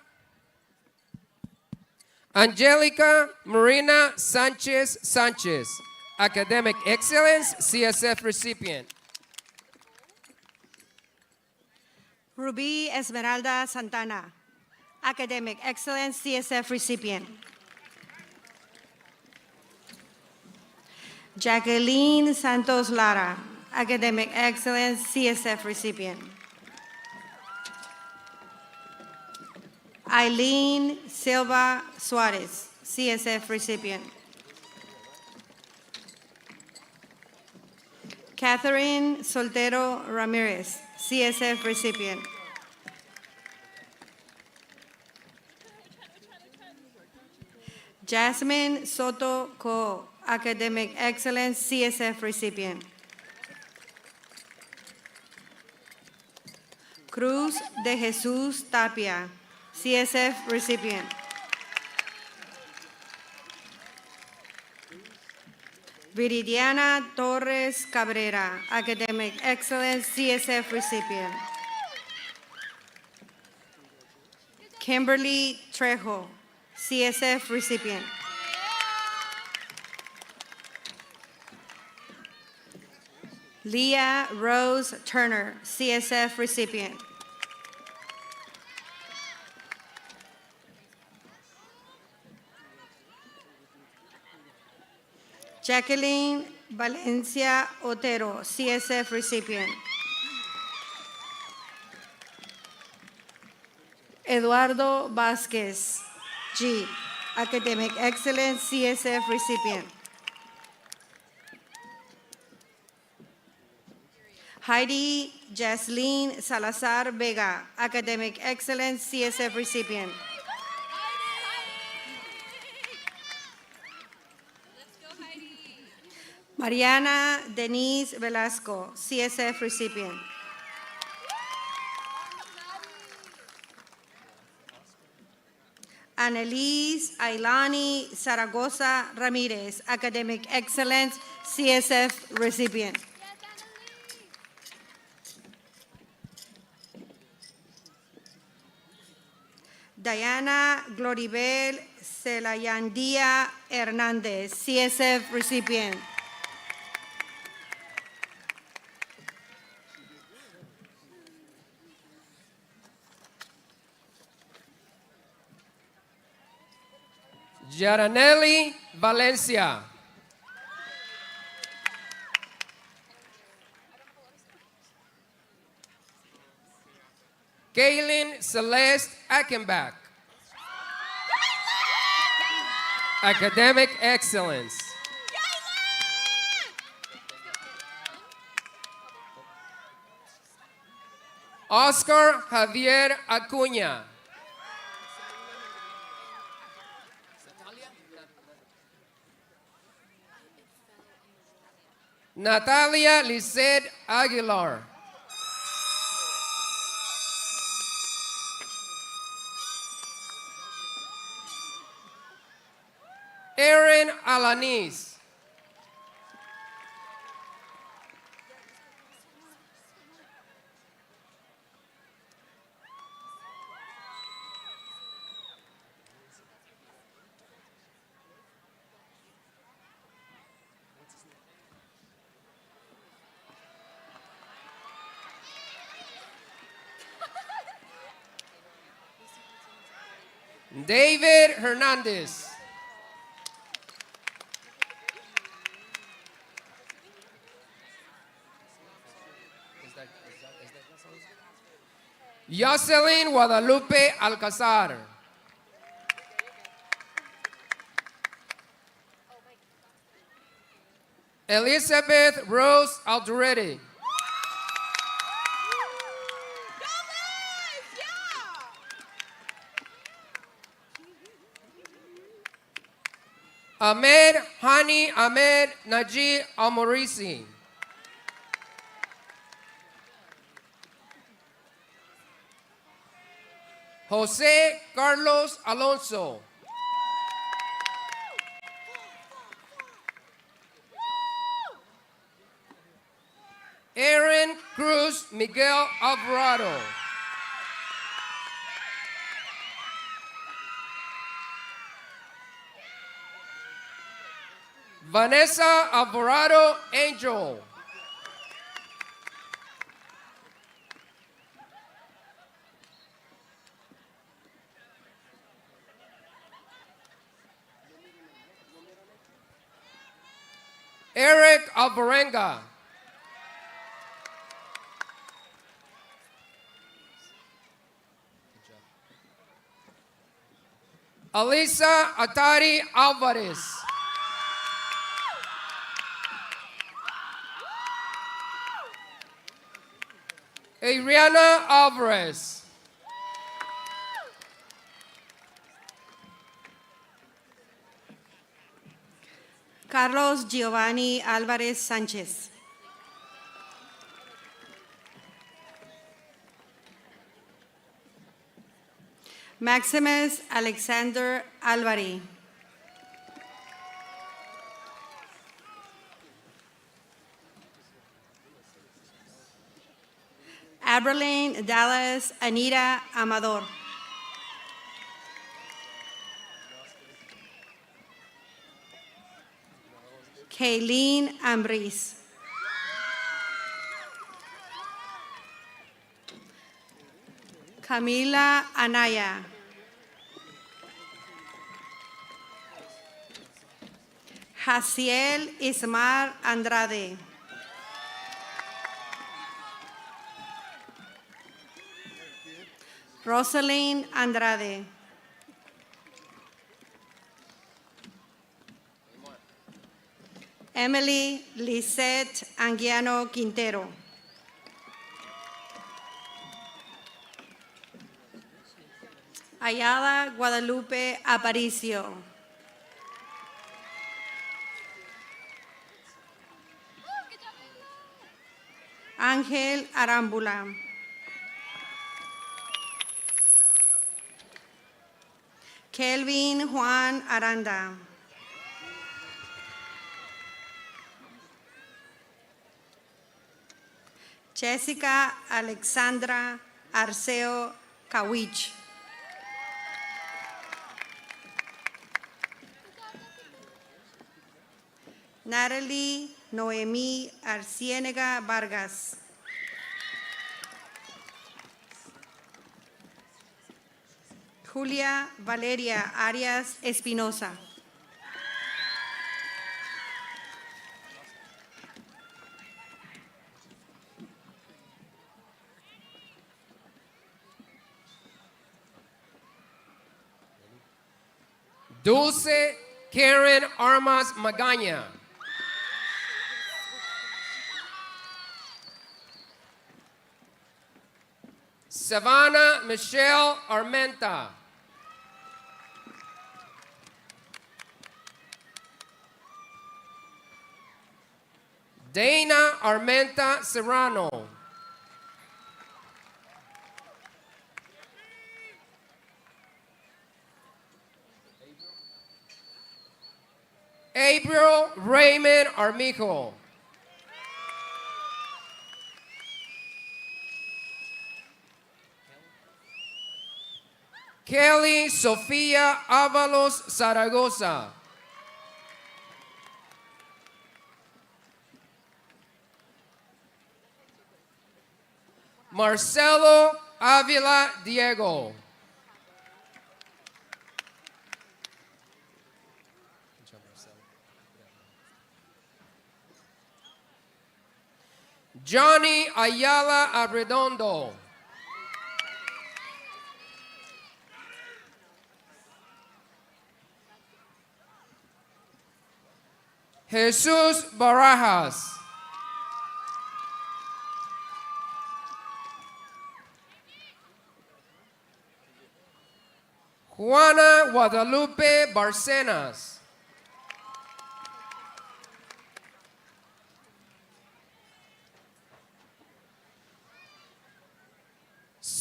Angelica Marina Sanchez Sanchez, Academic Excellence, CSF recipient. Ruby Esmeralda Santana, Academic Excellence, CSF recipient. Jacqueline Santos Lara, Academic Excellence, CSF recipient. Eileen Silva Suarez, CSF recipient. Catherine Soltero Ramirez, CSF recipient. Jasmine Soto Co, Academic Excellence, CSF recipient. Cruz de Jesus Tapia, CSF recipient. Viridiana Torres Cabrera, Academic Excellence, CSF recipient. Kimberly Trejo, CSF recipient. Leah Rose Turner, CSF recipient. Jacqueline Valencia Otero, CSF recipient. Eduardo Vasquez, G, Academic Excellence, CSF recipient. Heidi Jasleen Salazar Vega, Academic Excellence, CSF recipient. Mariana Denise Velasco, CSF recipient. Annalise Ailani Zaragoza Ramirez, Academic Excellence, CSF recipient. Diana Gloribel Celayandia Hernandez, CSF recipient. Yaranelli Valencia. Kaylin Celeste Ackenbach. Academic Excellence. Oscar Javier Acuña. Natalia Lisette Aguilar. Erin Alanis. David Hernandez. Jocelyn Guadalupe Alcazar. Elizabeth Rose Alduretti. Ahmed Hani Ahmed Naji Almorisi. Jose Carlos Alonso. Aaron Cruz Miguel Alvarado. Vanessa Alvarado Angel. Eric Alvarenga. Alisa Atari Alvarez. Adriana Alvarez. Carlos Giovanni Alvarez Sanchez. Maximus Alexander Alvari. Aberlane Dallas Anita Amador. Kayleen Ambris. Camila Anaya. Jaciel Ismar Andrade. Rosaline Andrade. Emily Lisette Anguiano Quintero. Ayala Guadalupe Aparicio. Ángel Arámbula. Kelvin Juan Aranda. Jessica Alexandra Arceo Kawich. Natalie Noemí Arciénega Vargas. Julia Valeria Arias Espinosa. Dulce Karen Armas Magaña. Savannah Michelle Armenta. Dana Armenta Serrano. April Raymond Armijo. Kelly Sofia Avalos Zaragoza. Marcelo Avila Diego. Johnny Ayala Arredondo. Jesus Barajas. Juana Guadalupe Barcenas.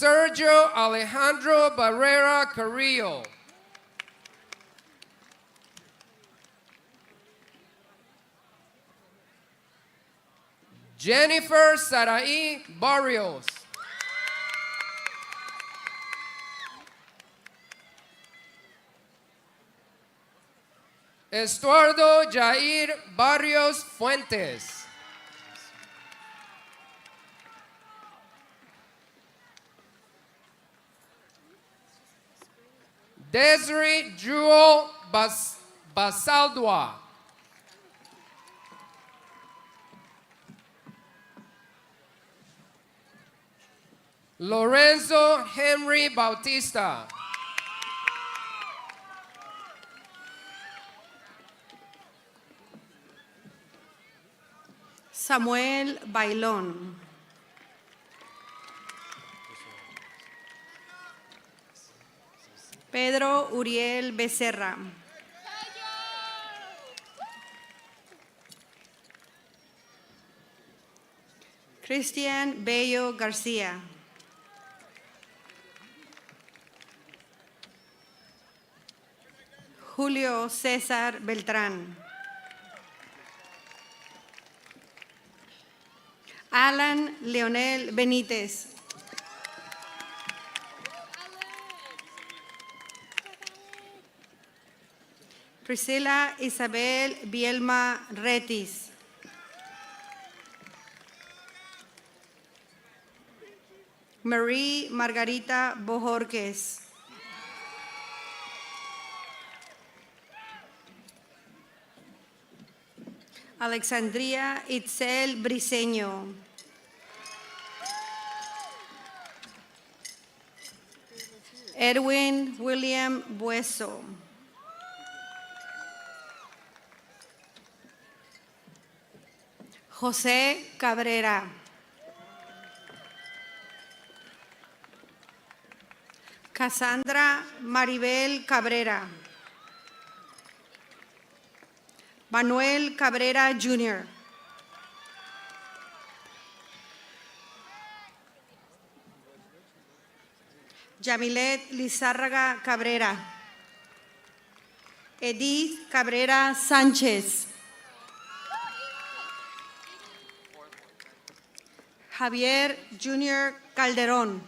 Sergio Alejandro Barrera Carrillo. Jennifer Sarai Barrios. Estuardo Jair Barrios Fuentes. Desiree Jewel Basaldua. Lorenzo Henry Bautista. Samuel Bailón. Pedro Uriel Becerra. Cristian Bello García. Julio César Beltrán. Alan Leonel Benítez. Priscila Isabel Bielma Retis. Marie Margarita Bojorquez. Alexandria Itzel Briceño. Edwin William Bueso. José Cabrera. Cassandra Maribel Cabrera. Manuel Cabrera Jr. Yamilet Lizárraga Cabrera. Edith Cabrera Sánchez. Javier Jr. Calderón.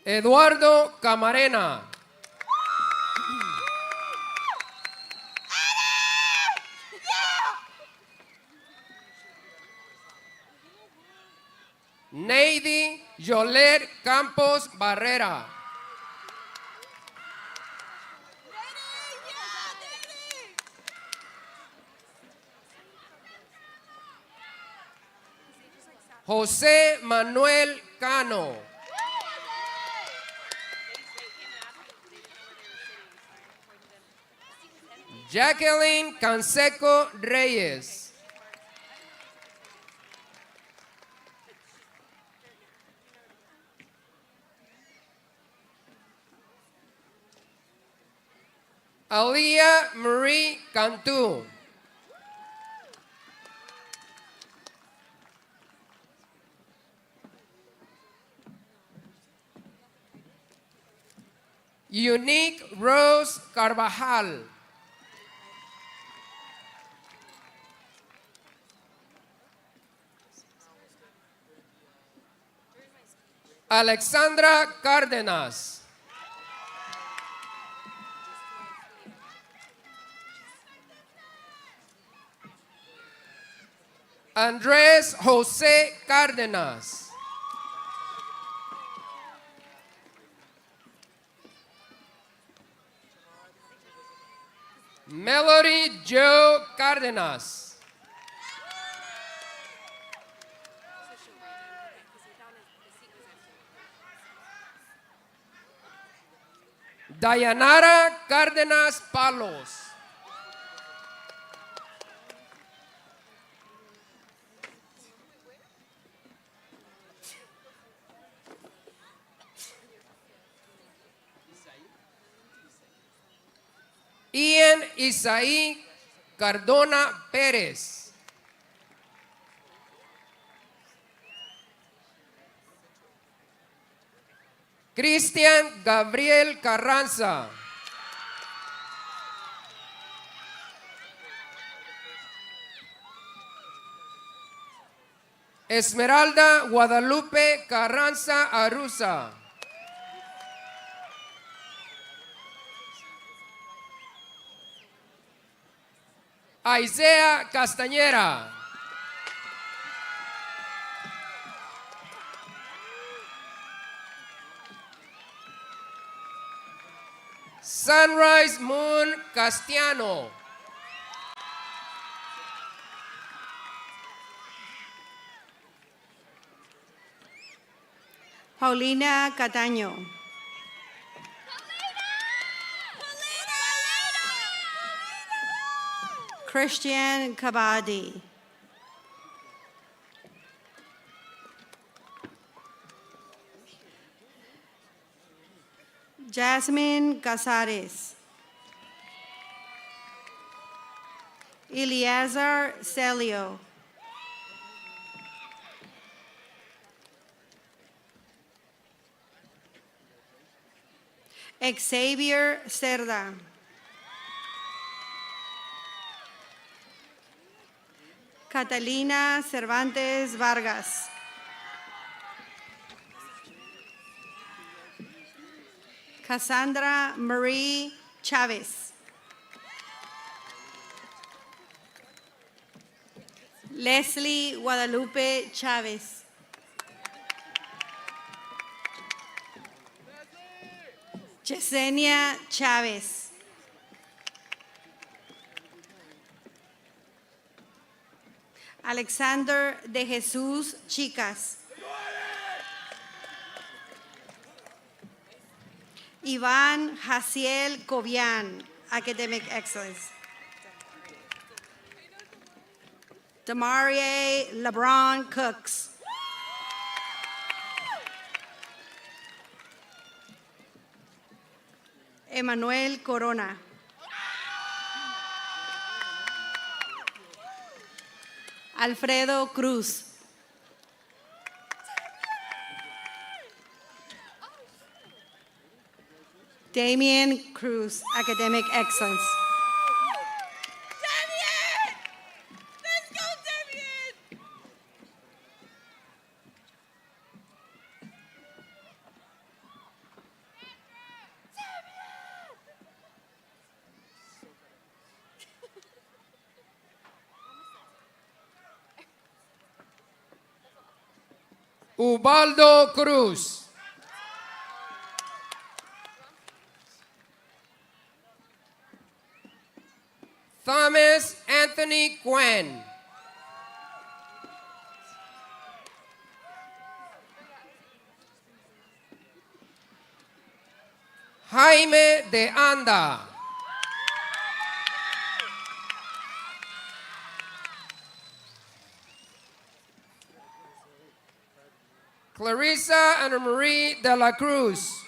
Eduardo Camarena. Neidy Yoler Campos Barrera. José Manuel Cano. Jacqueline Canseco Reyes. Alia Marie Cantu. Unique Rose Carvajal. Alexandra Cárdenas. Andrés José Cárdenas. Melody Joe Cárdenas. Dayanara Cárdenas Palos. Brian Isaí Cardona Pérez. Cristian Gabriel Carranza. Esmeralda Guadalupe Carranza Aruza. Isaiah Castañera. Sunrise Moon Castiano. Paulina Cataño. Christian Kabadi. Jasmine Casares. Eleazar Celio. Xavier Cerda. Catalina Cervantes Vargas. Cassandra Marie Chavez. Leslie Guadalupe Chavez. Yesenia Chavez. Alexander de Jesús Chicas. Iván Jaciel Cobian, Academic Excellence. Demarie LeBron Cooks. Emanuel Corona. Alfredo Cruz. Damien Cruz, Academic Excellence. Ubaldo Cruz. Thomas Anthony Quen. Jaime de Anda. Clarissa Ana Marie de la Cruz.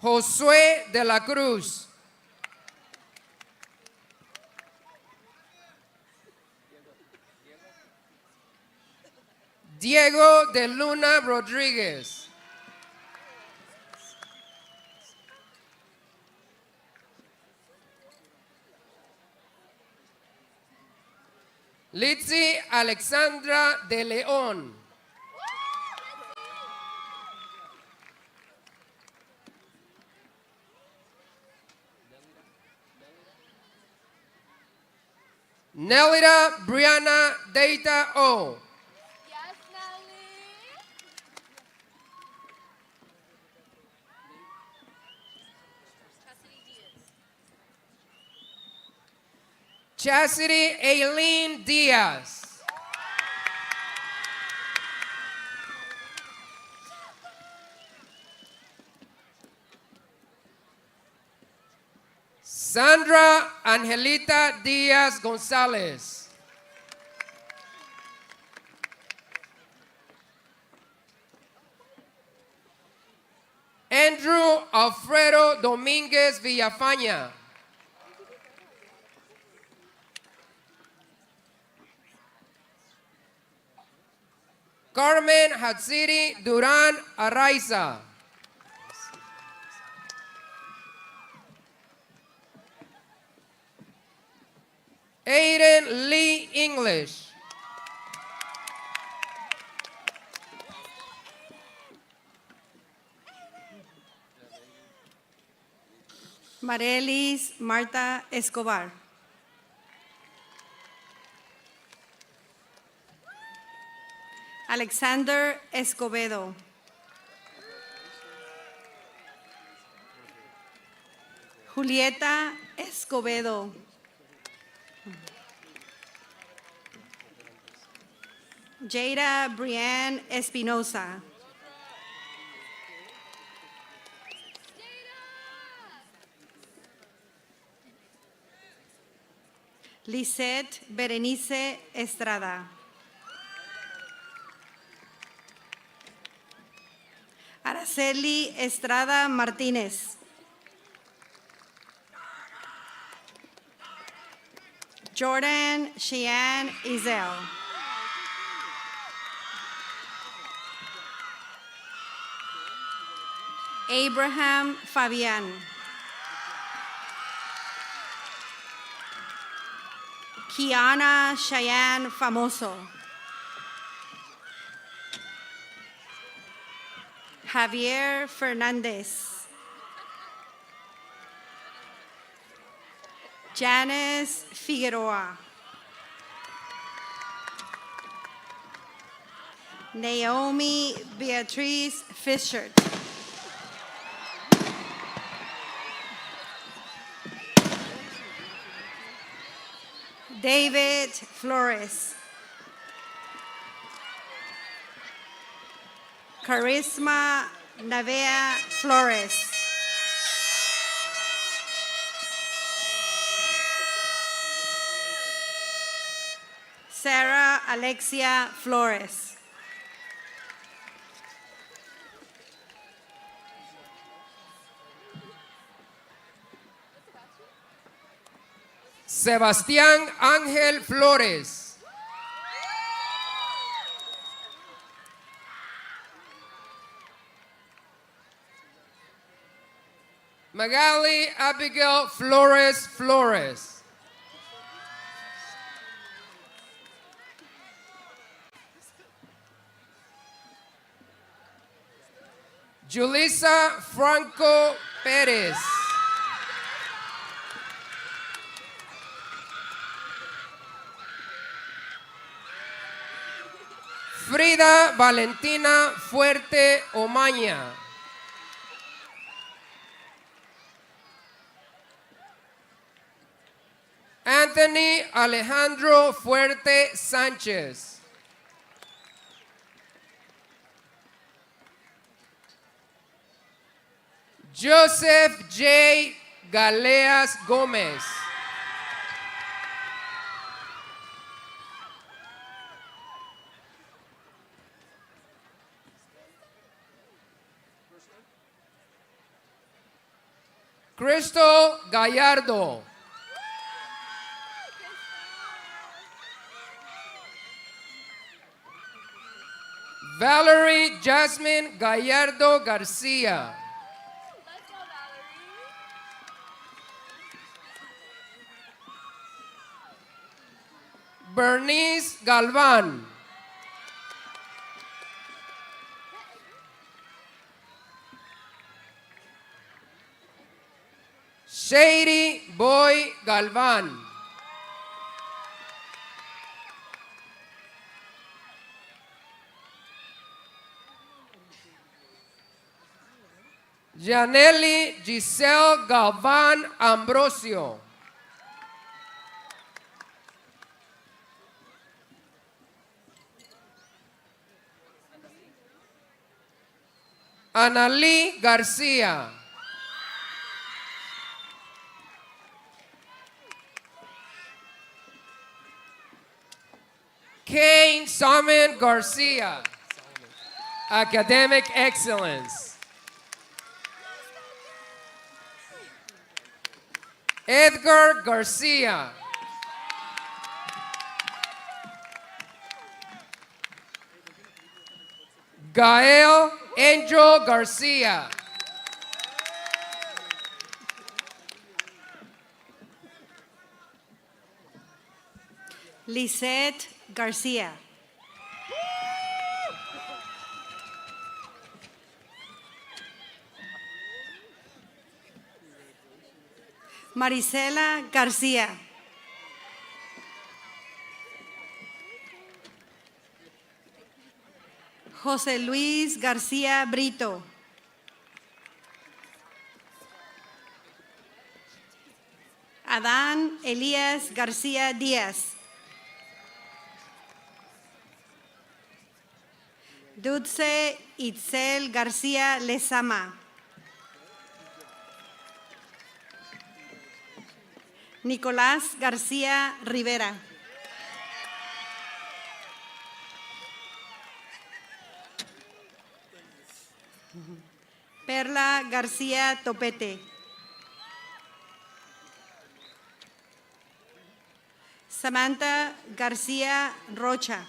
Josué de la Cruz. Diego de Luna Rodríguez. Litzy Alexandra de León. Nelida Brianna Data O. Yes, Nelly. Chastity Aileen Diaz. Sandra Angelita Diaz Gonzalez. Alfredo Domínguez Villafaña. Carmen Hatsiri Duran Araiza. Aiden Lee English. Marelis Marta Escobar. Alexander Escobedo. Julieta Escobedo. Jada Brianne Espinosa. Lisette Berenice Estrada. Araceli Estrada Martínez. Jordan Cheyenne Ezel. Abraham Fabian. Kiana Cheyenne Famoso. Javier Fernandez. Janice Figueroa. Naomi Beatriz Fisher. David Flores. Charisma Navea Flores. Sarah Alexia Flores. Sebastián Ángel Flores. Magali Abigail Flores Flores. Julissa Franco Pérez. Frida Valentina Fuerte Omaña. Anthony Alejandro Fuerte Sánchez. Joseph J. Galeas Gómez. Crystal Gallardo. Valerie Jasmine Gallardo Garcia. Bernice Galvan. Shady Boy Galvan. Janelli Giselle Galvan Ambrosio. Analí García. Kane Simon Garcia. Academic excellence. Edgar Garcia. Gael Angel Garcia. Lisette Garcia. Marisela Garcia. José Luis García Brito. Adán Elías García Díaz. Dulce Itzel García Lezama. Nicolás García Rivera. Perla García Topete. Samantha García Rocha.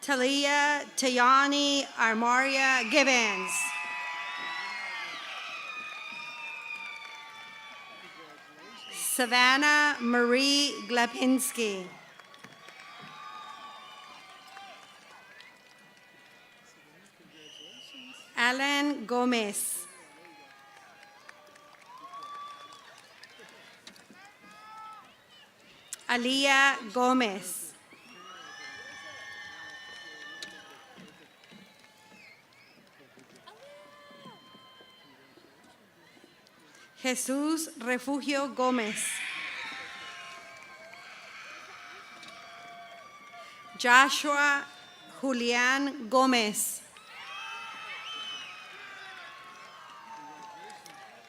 Talia Tayani Armaria Gibbons. Savannah Marie Glapinski. Alan Gomez. Aliyah Gomez. Jesús Refugio Gómez. Joshua Julián Gómez.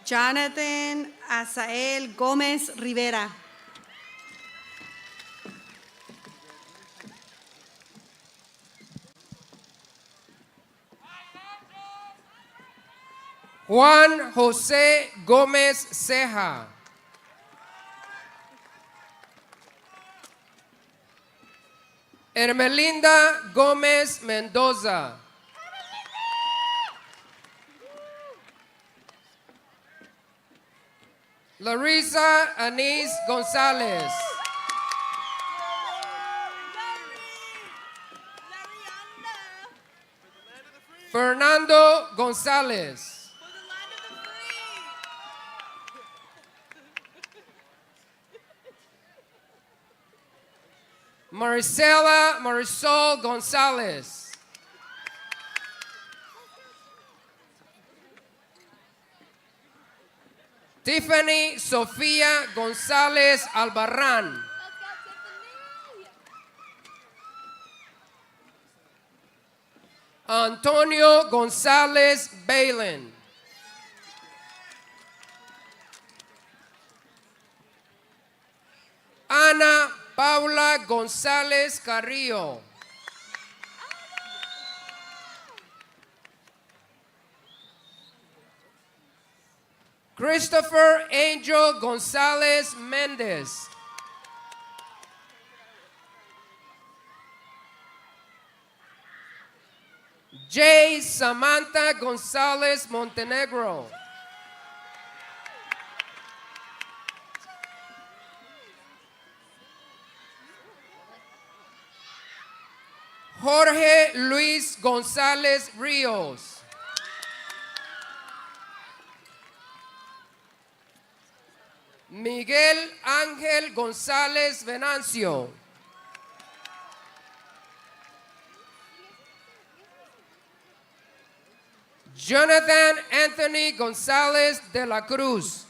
Jonathan Asael Gómez Rivera. Juan José Gómez Ceja. Hermelinda Gómez Mendoza. Larissa Anís González. Fernando González. Maricela Marisol González. Tiffany Sofía González Albarrán. Antonio González Balin. Ana Paula González Carrillo. Christopher Angel González Méndez. J. Samantha González Montenegro. Jorge Luis González Ríos. Miguel Ángel González Venancio. Jonathan Anthony González de la Cruz.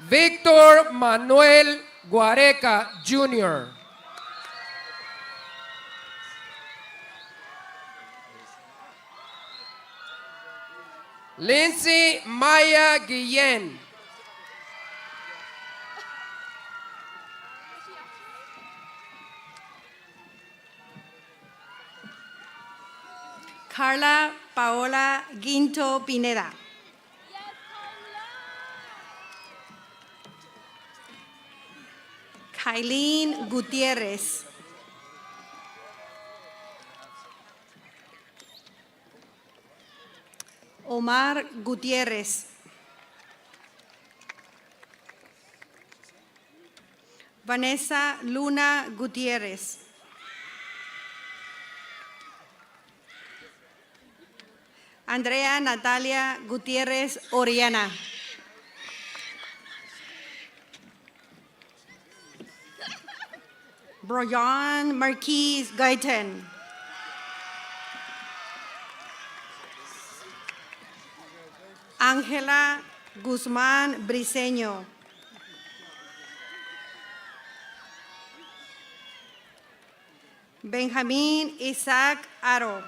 Víctor Manuel Guareca Jr. Lindsay Maya Guillén. Carla Paola Guinto Pineda. Kylene Gutierrez. Omar Gutierrez. Vanessa Luna Gutierrez. Andrea Natalia Gutierrez Oriana. Brian Marquis Gaitan. Ángela Guzmán Briceño. Benjamín Isaac Aro.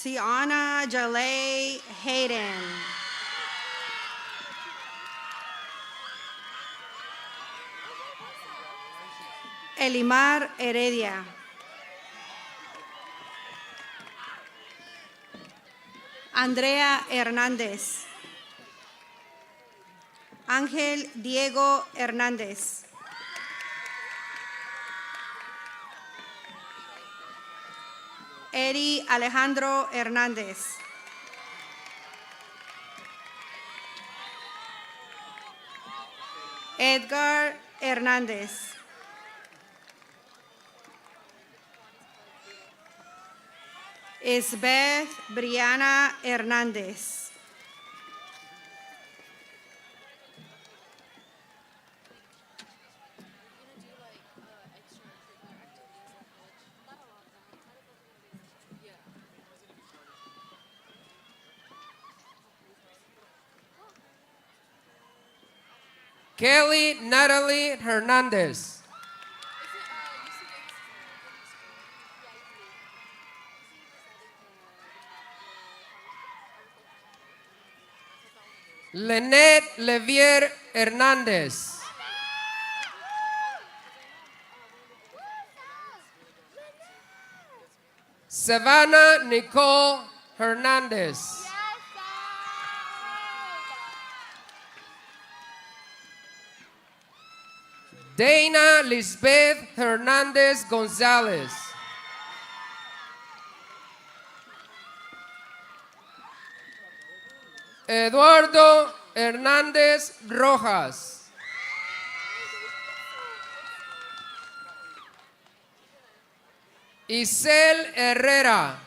Siana Jalay Hayden. Elimar Heredia. Andrea Hernández. Ángel Diego Hernández. Eri Alejandro Hernández. Edgar Hernández. Isbeth Briana Hernández. Kelly Natalie Hernandez. Lynette Levier Hernandez. Savannah Nicole Hernandez. Dana Lisbeth Hernandez Gonzalez. Eduardo Hernández Rojas. Isel Herrera.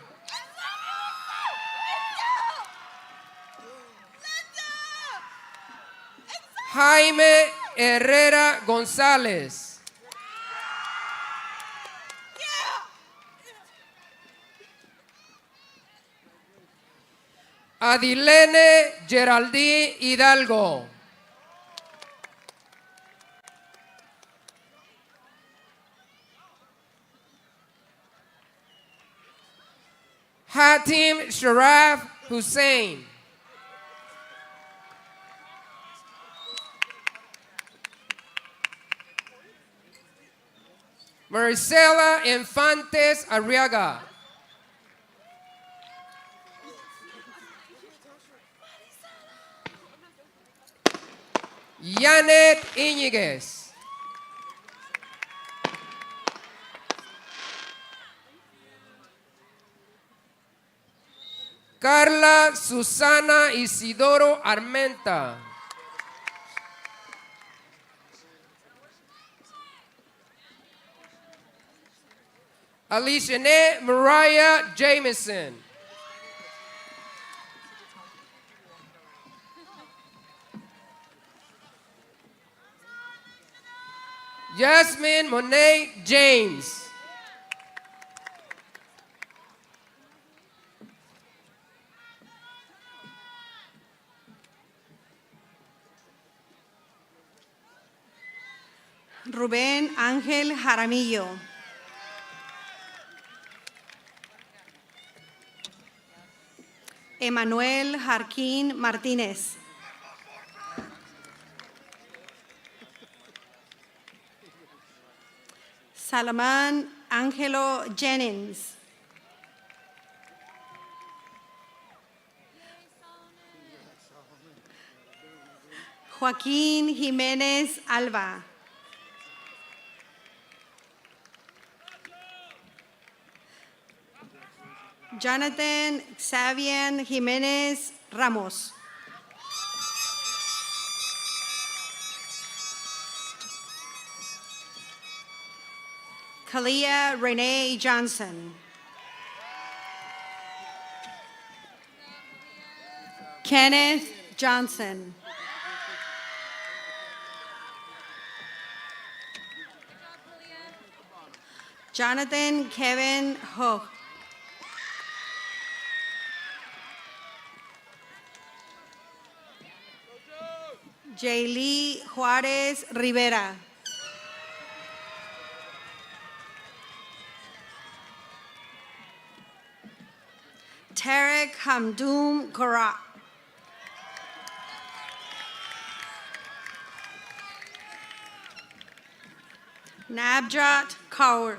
Jaime Herrera González. Adilene Geraldine Hidalgo. Hatim Sharaf Hussein. Maricela Infantes Arriaga. Janet Iñiguez. Carla Susana Isidoro Armenta. Alicia Mariah Jameson. Jasmine Monet James. Rubén Ángel Jaramillo. Emanuel Jarquín Martínez. Salomon Angelo Jennings. Joaquin Jimenez Alba. Jonathan Xavier Jimenez Ramos. Kalia Renee Johnson. Kenneth Johnson. Jonathan Kevin Hoch. Jaylee Juarez Rivera. Tarek Hamdoum Karak. Nabjot Kaur.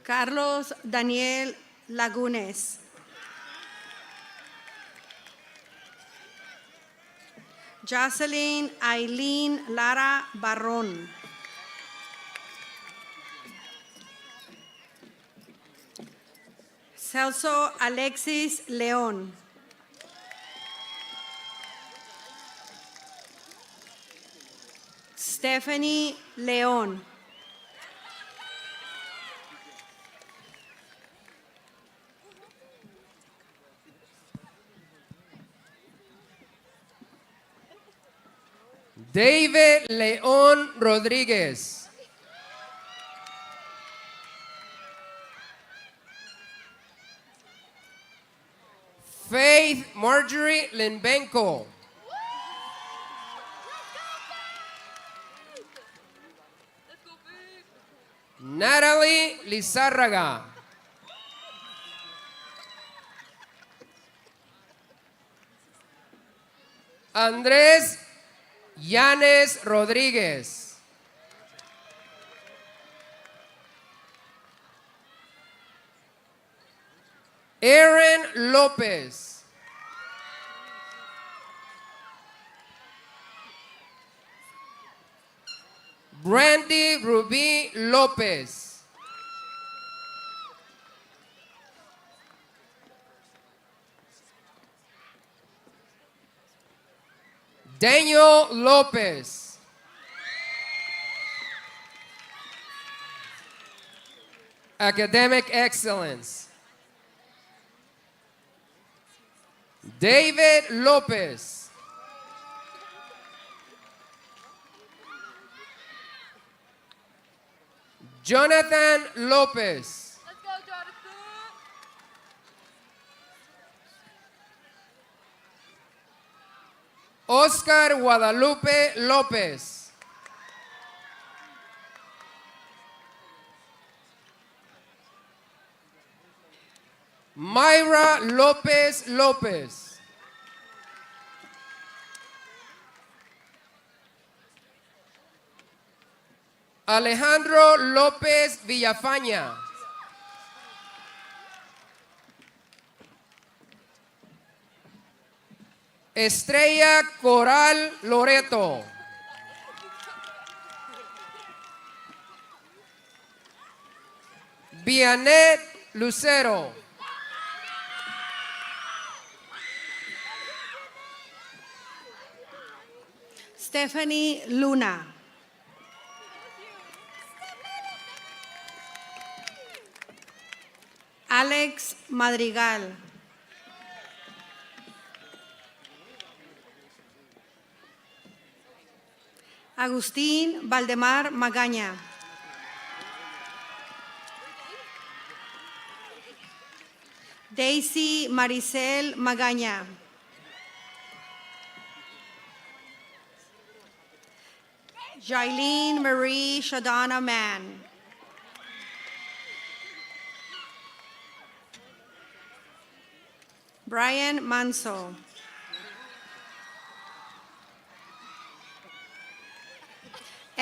Carlos Daniel Lagunes. Jocelyn Eileen Lara Barron. Celso Alexis León. Stephanie León. David León Rodríguez. Faith Marjorie Limbenko. Natalie Lizárraga. Andrés Yanes Rodríguez. Aaron López. Brandy Rubí López. Daniel López. Academic excellence. David López. Jonathan López. Oscar Guadalupe López. Myra López López. Alejandro López Villafaña. Estrella Coral Loreto. Vianet Lucero. Stephanie Luna. Alex Madrigal. Agustín Valdemar Magaña. Daisy Maricel Magaña. Jailene Marie Shadana Mann. Brian Manso.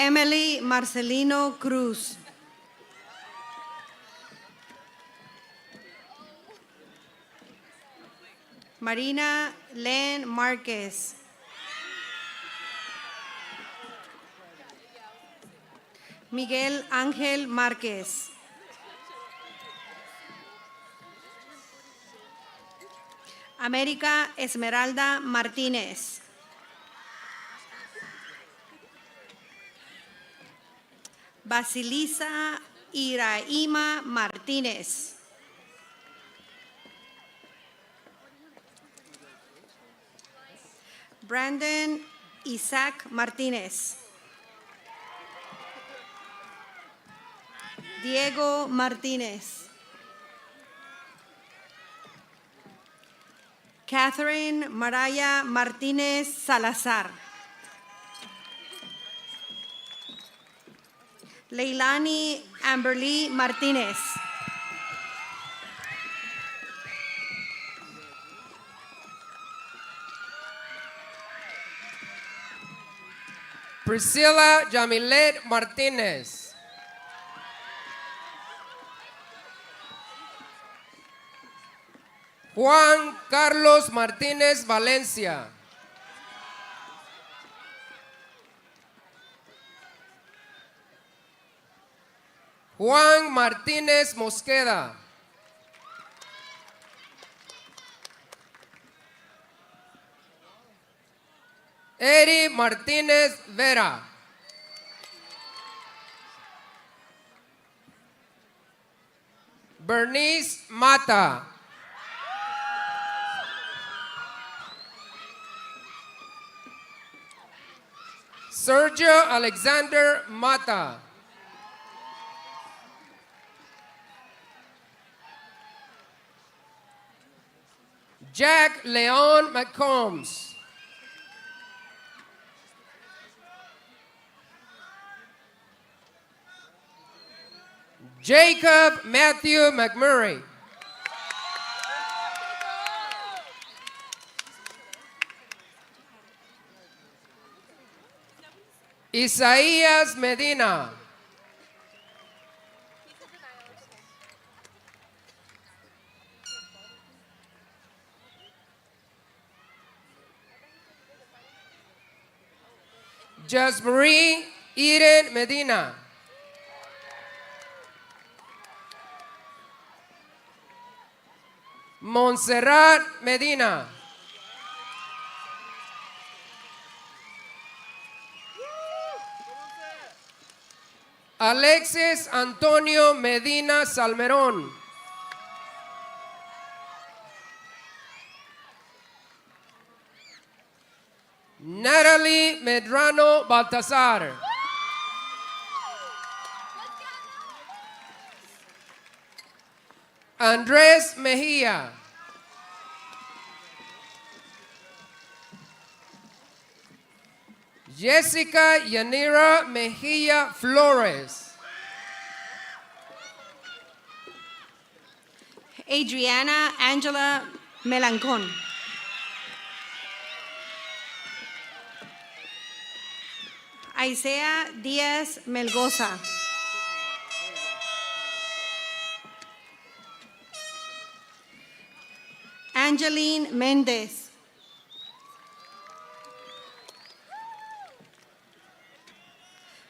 Emily Marcelino Cruz. Marina Len Marquez. Miguel Ángel Márquez. América Esmeralda Martínez. Basilisa Iraima Martínez. Brandon Isaac Martínez. Diego Martínez. Catherine Maraya Martínez Salazar. Leilani Amberly Martínez. Priscilla Jamilet Martinez. Juan Carlos Martínez Valencia. Juan Martínez Mosqueda. Eri Martínez Vera. Bernice Mata. Sergio Alexander Mata. Jack Leon McCombs. Jacob Matthew McMurray. Isaías Medina. Jasmarie Eden Medina. Montserrat Medina. Alexis Antonio Medina Salmerón. Natalie Medrano Baltazar. Andres Mejia. Jessica Yanira Mejia Flores. Adriana Angela Melancon. Isaiah Díaz Melgoza. Angeline Mendez.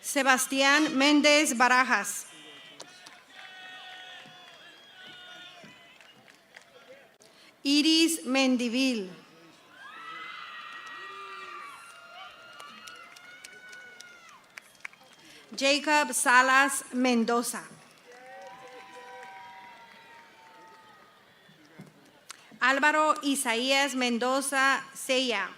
Sebastián Méndez Barajas. Iris Mendivil. Jacob Salas Mendoza. Álvaro Isaías Mendoza Sella.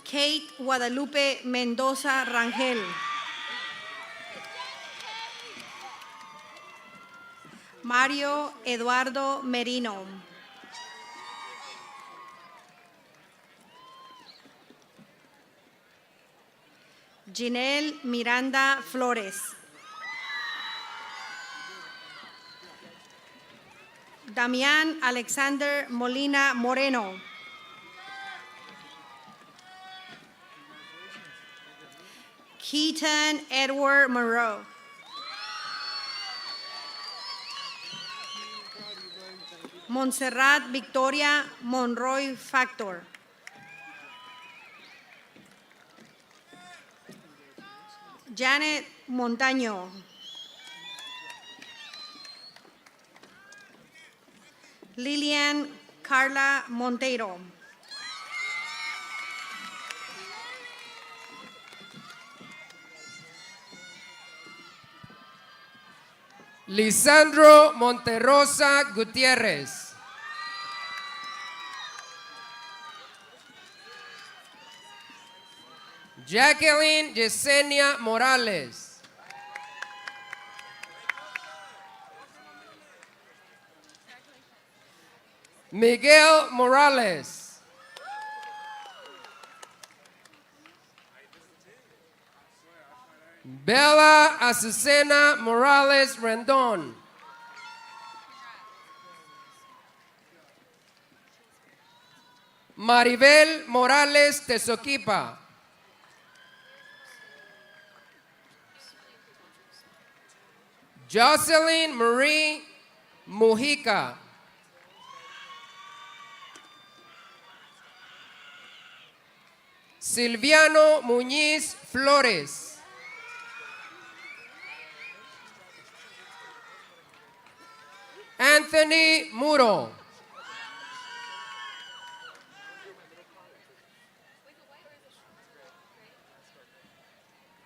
Kate Guadalupe Mendoza Rangel. Mario Eduardo Merino. Ginelle Miranda Flores. Damián Alexander Molina Moreno. Keaton Edward Monroe. Montserrat Victoria Monroy Factor. Janet Montaño. Lilian Carla Monteiro. Lisandro Monterosa Gutierrez. Jacqueline Yesenia Morales. Miguel Morales. Bella Azucena Morales Rendon. Maribel Morales Tezoquipa. Jocelyn Marie Mujica. Silviano Muñiz Flores. Anthony Muro.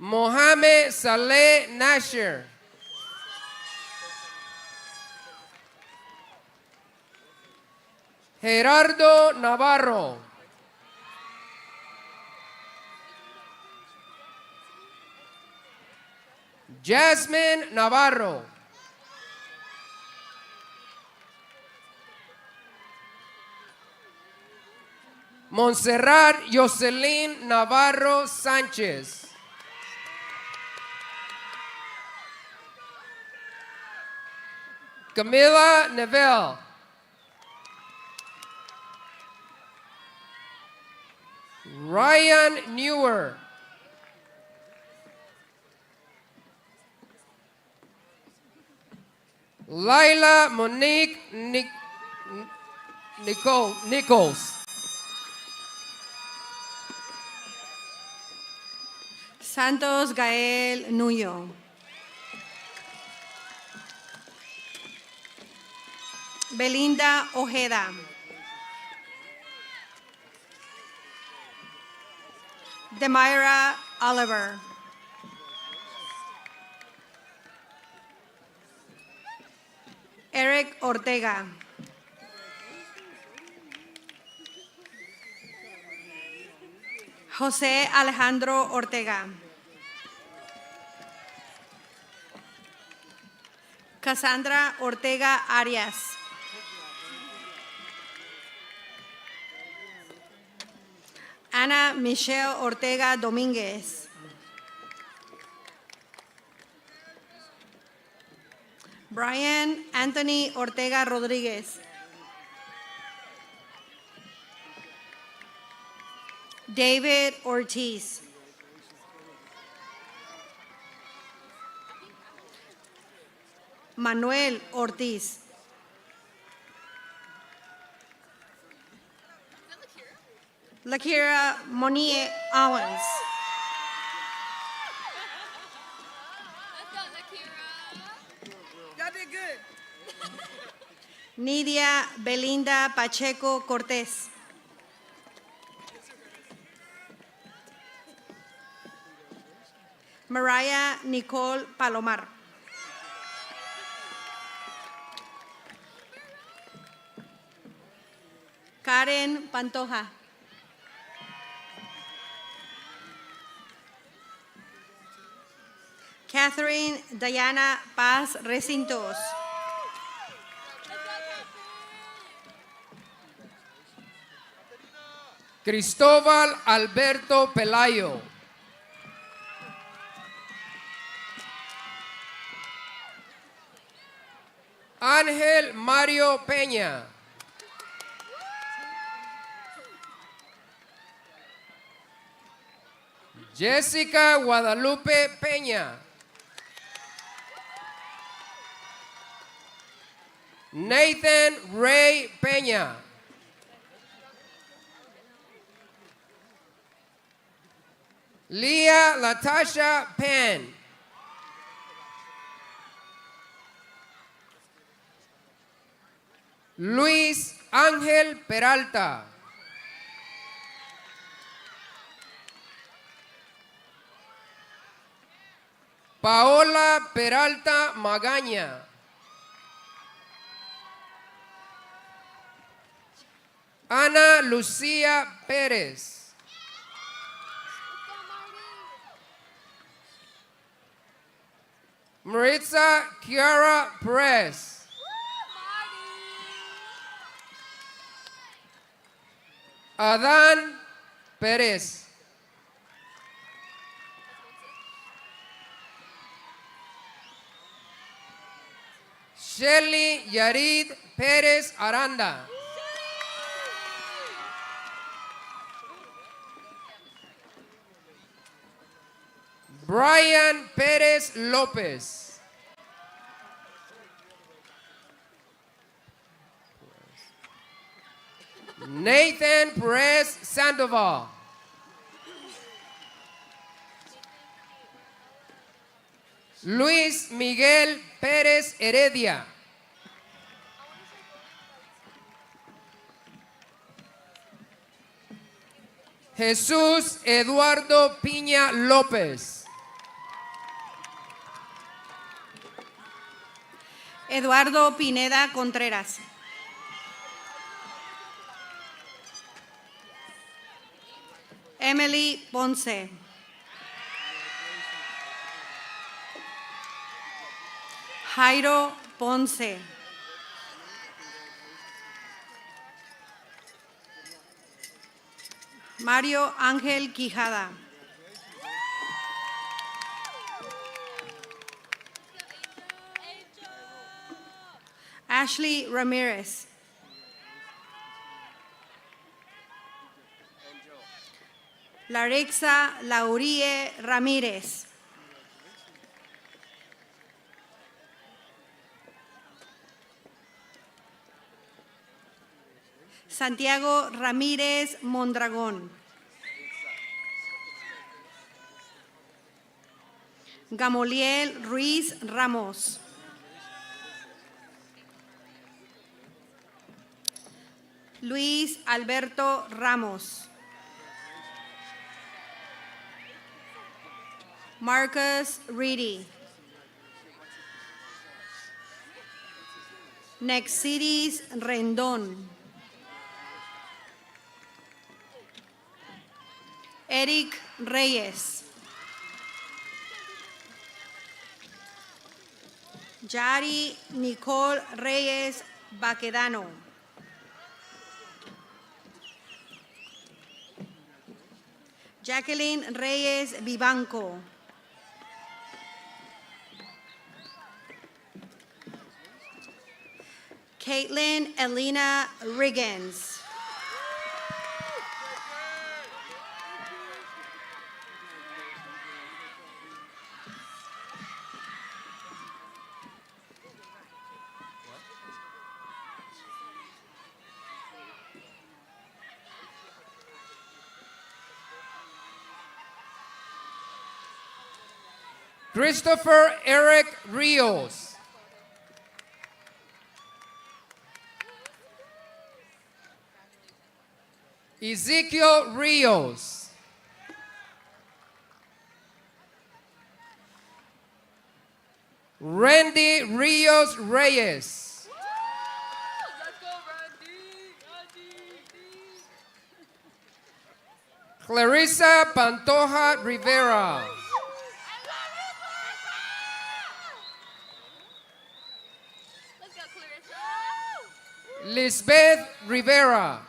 Mohamed Saleh Nasher. Gerardo Navarro. Jasmine Navarro. Montserrat Jocelyn Navarro Sánchez. Camila Neville. Ryan Newer. Laila Monique Nichols. Santos Gael Nuyo. Belinda Ojeda. Demira Oliver. Eric Ortega. José Alejandro Ortega. Cassandra Ortega Arias. Ana Michelle Ortega Domínguez. Brian Anthony Ortega Rodríguez. David Ortiz. Manuel Ortiz. Lakira Monier Owens. Y'all did good. Nidia Belinda Pacheco Cortez. Mariah Nicole Palomar. Karen Pantoja. Catherine Diana Paz Recintos. Cristóbal Alberto Pelayo. Ángel Mario Peña. Jessica Guadalupe Peña. Nathan Ray Peña. Leah Latasha Penn. Luis Ángel Peralta. Paola Peralta Magaña. Ana Lucía Pérez. Maritza Kiara Perez. Adán Pérez. Shelly Yarid Pérez Aranda. Brian Pérez López. Nathan Perez Sandoval. Luis Miguel Pérez Heredia. Jesús Eduardo Piña López. Eduardo Pineda Contreras. Emily Ponce. Jairo Ponce. Mario Ángel Quijada. Ashley Ramirez. Larixa Laurie Ramírez. Santiago Ramírez Mondragón. Gamaliel Ruiz Ramos. Luis Alberto Ramos. Marcus Reedy. Nexiris Rendón. Eric Reyes. Yari Nicole Reyes Baquedano. Jacqueline Reyes Vivanco. Caitlin Elena Riggins. Christopher Eric Rios. Ezekiel Rios. Randy Rios Reyes. Clarissa Pantoja Rivera. Lisbeth Rivera.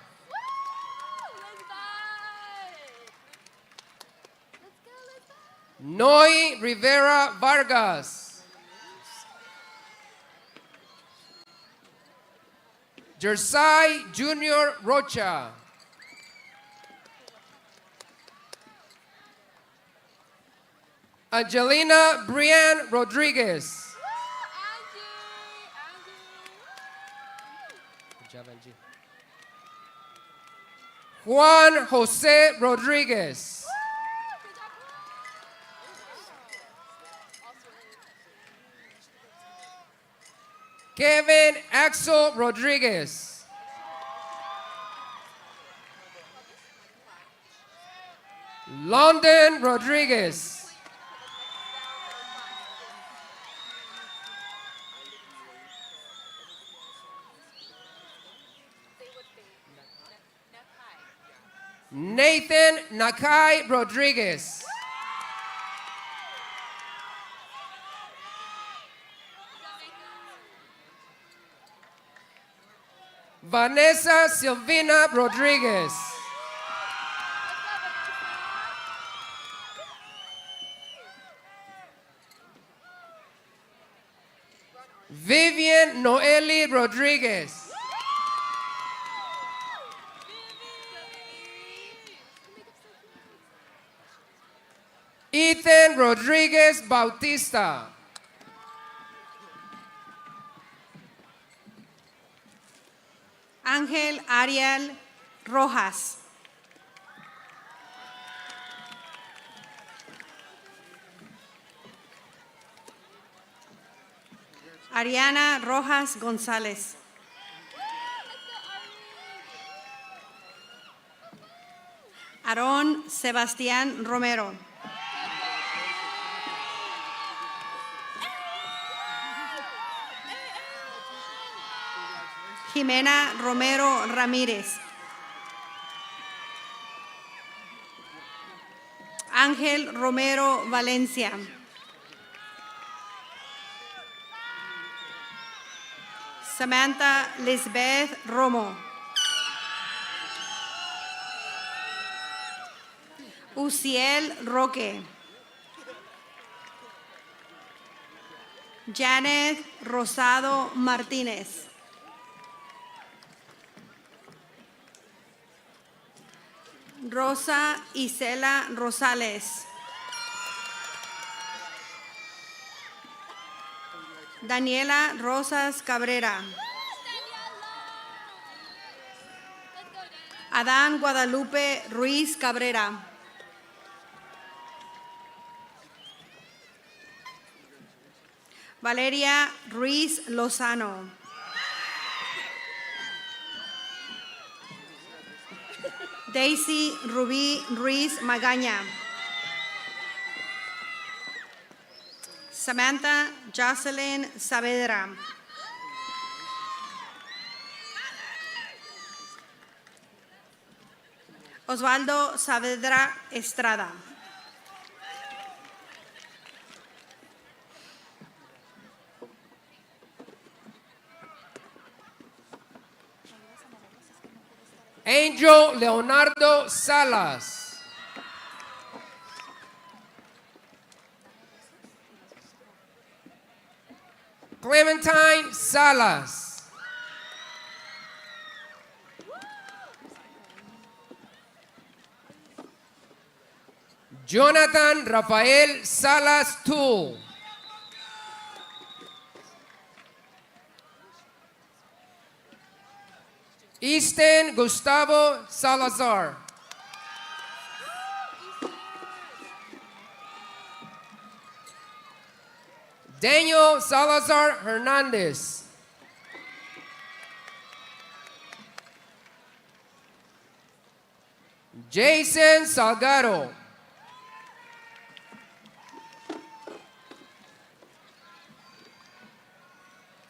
Noy Rivera Vargas. Jersey Junior Rocha. Angelina Brianne Rodriguez. Good job, Angie. Juan Jose Rodriguez. Kevin Axel Rodriguez. London Rodriguez. Nathan Nakai Rodriguez. Vanessa Silvina Rodriguez. Vivian Noeli Rodriguez. Ethan Rodriguez Bautista. Ángel Ariel Rojas. Ariana Rojas González. Aarón Sebastián Romero. Jimena Romero Ramírez. Ángel Romero Valencia. Samantha Lisbeth Romo. Uciel Roque. Janet Rosado Martínez. Rosa Isela Rosales. Daniela Rosas Cabrera. Adán Guadalupe Ruiz Cabrera. Valeria Ruiz Lozano. Daisy Rubí Ruiz Magaña. Samantha Jocelyn Saavedra. Osvaldo Saavedra Estrada. Angel Leonardo Salas. Clementine Salas. Jonathan Rafael Salas Tool. Easton Gustavo Salazar. Daniel Salazar Hernandez. Jason Salgado.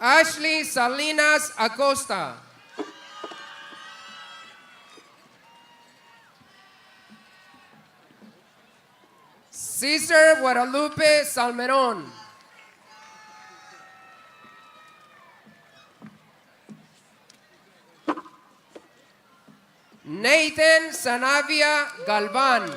Ashley Salinas Acosta. Cesar Guadalupe Salmerón. Nathan Sanavia Galvan.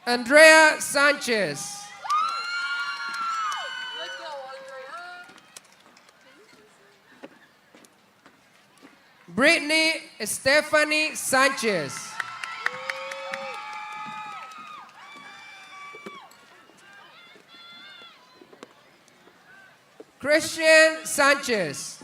Andrea Sanchez. Brittany Stephanie Sanchez. Christian Sanchez.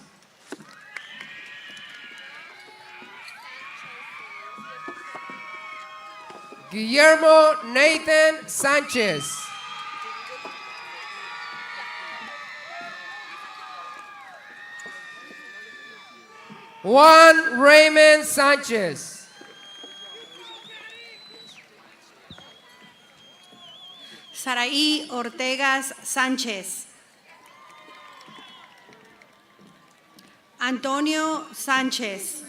Guillermo Nathan Sanchez. Juan Raymond Sanchez. Saraí Ortegas Sánchez. Antonio Sánchez.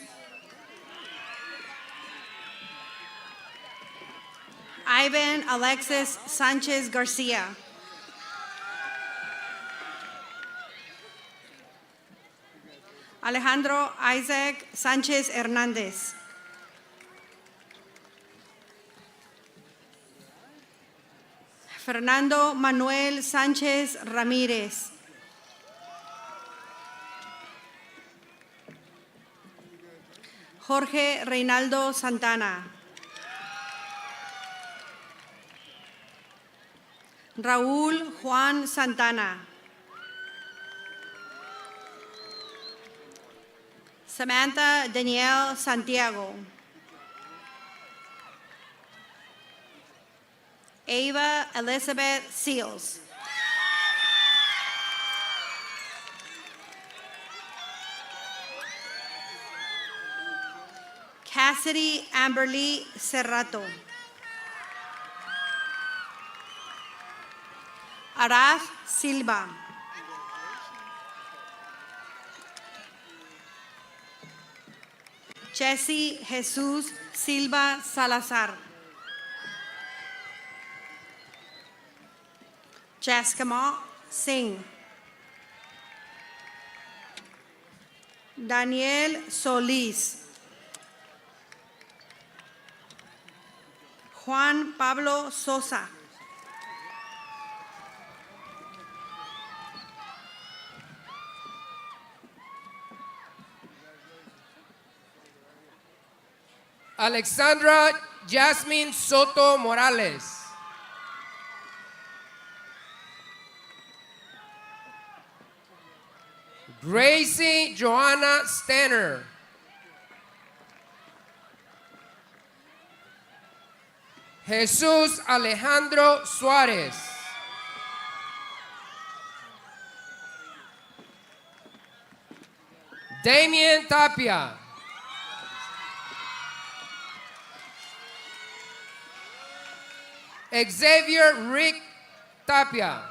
Ivan Alexis Sánchez Garcia. Alejandro Isaac Sánchez Hernández. Fernando Manuel Sánchez Ramírez. Jorge Reinaldo Santana. Raúl Juan Santana. Samantha Danielle Santiago. Ava Elizabeth Seals. Cassidy Amberly Cerrato. Araf Silva. Jesse Jesus Silva Salazar. Jaskama Singh. Daniel Solís. Juan Pablo Sosa. Alexandra Jasmine Soto Morales. Gracie Joanna Stanner. Jesus Alejandro Suárez. Damien Tapia. Xavier Rick Tapia.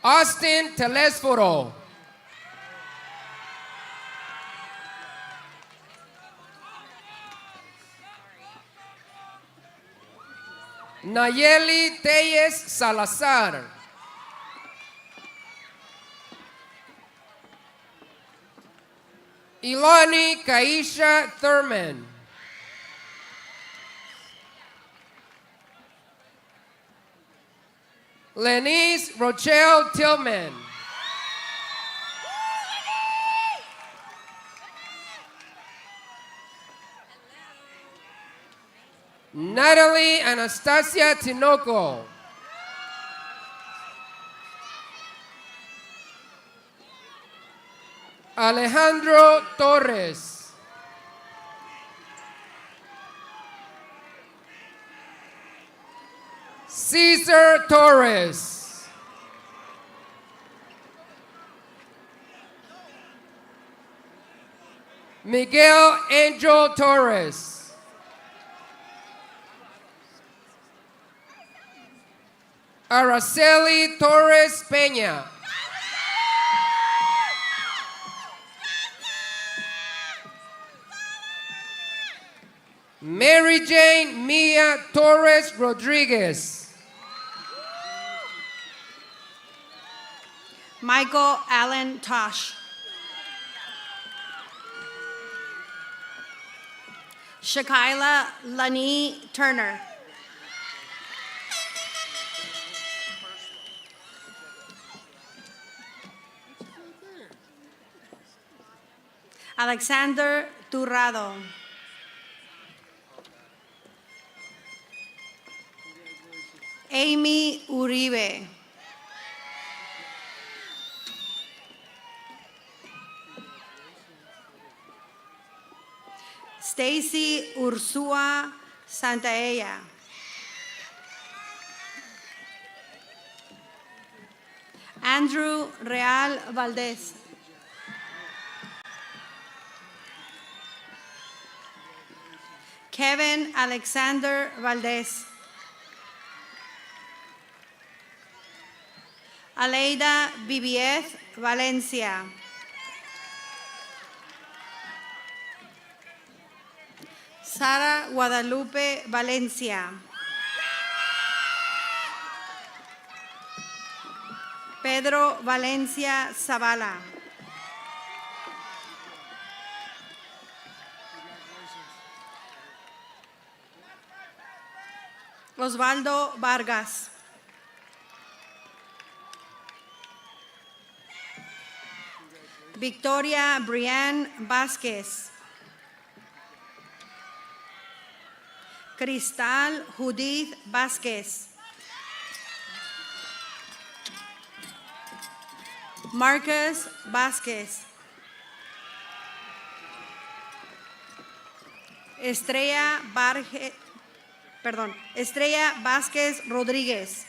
Austin Telesforo. Nayeli Teyes Salazar. Ilani Kaisha Thurman. Lenise Rochelle Tillman. Natalie Anastasia Tinoco. Alejandro Torres. Cesar Torres. Miguel Angel Torres. Araceli Torres Peña. Mary Jane Mia Torres Rodriguez. Michael Allen Tosh. Shakila Lani Turner. Alexander Turrado. Amy Uribe. Stacy Ursua Santaella. Andrew Real Valdez. Kevin Alexander Valdez. Aleida Viviez Valencia. Sara Guadalupe Valencia. Pedro Valencia Zavala. Osvaldo Vargas. Victoria Brianne Vázquez. Cristal Judith Vázquez. Marcus Vázquez. Estrella Vázquez Rodríguez.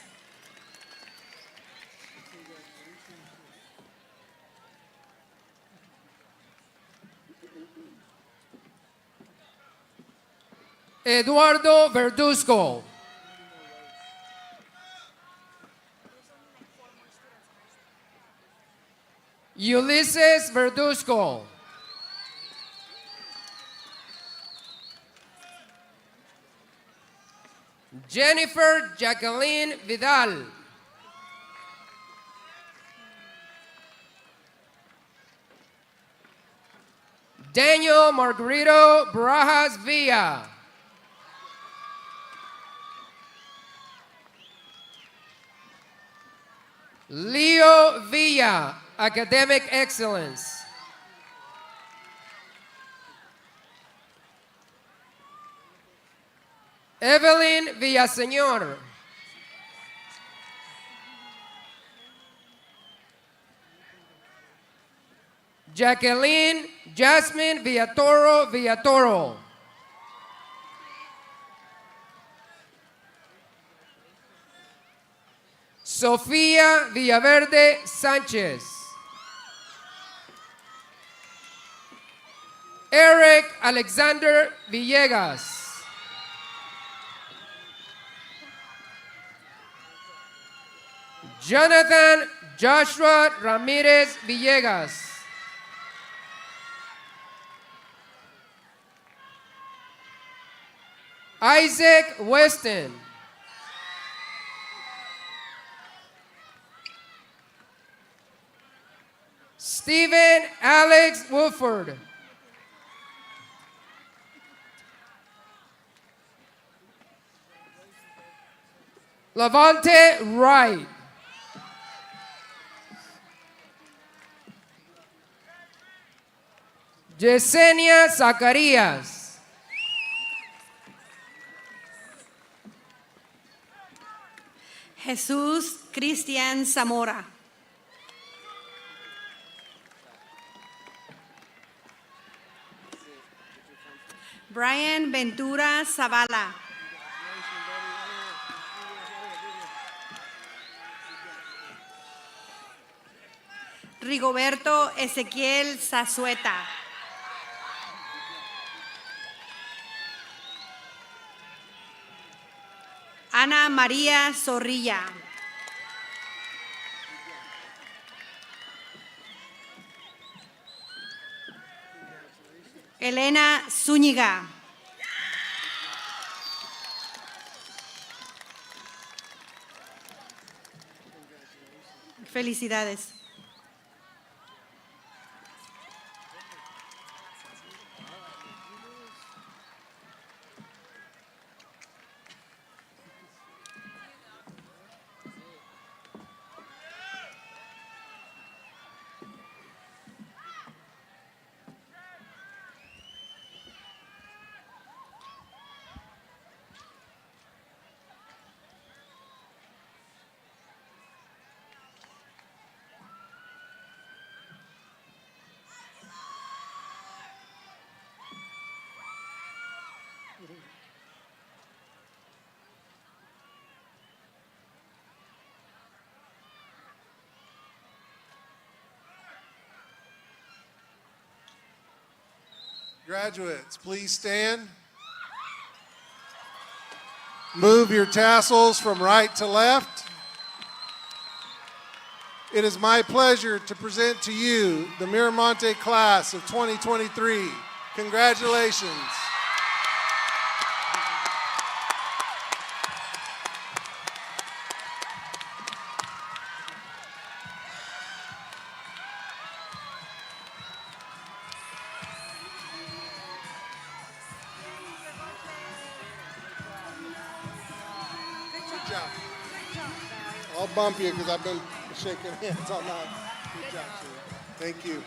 Eduardo Verduzco. Ulises Verduzco. Jennifer Jacqueline Vidal. Daniel Margarito Barajas Villa. Leo Villa, Academic Excellence. Evelyn Villaseñor. Jacqueline Jasmine Villatoro Villatoro. Sofía Villaverde Sánchez. Eric Alexander Villegas. Jonathan Joshua Ramirez Villegas. Isaac Weston. Stephen Alex Wolford. Levante Wright. Yesenia Zacarías. Jesús Cristian Zamora. Brian Ventura Zavala. Rigoberto Ezequiel Zazueta. Ana María Zorrilla. Elena Zúñiga. Felicidades. Graduates, please stand. Move your tassels from right to left. It is my pleasure to present to you the Miramonte class of 2023. Congratulations. Good job. I'll bump you because I've been shaking hands all night. Good job, Sheila. Thank you.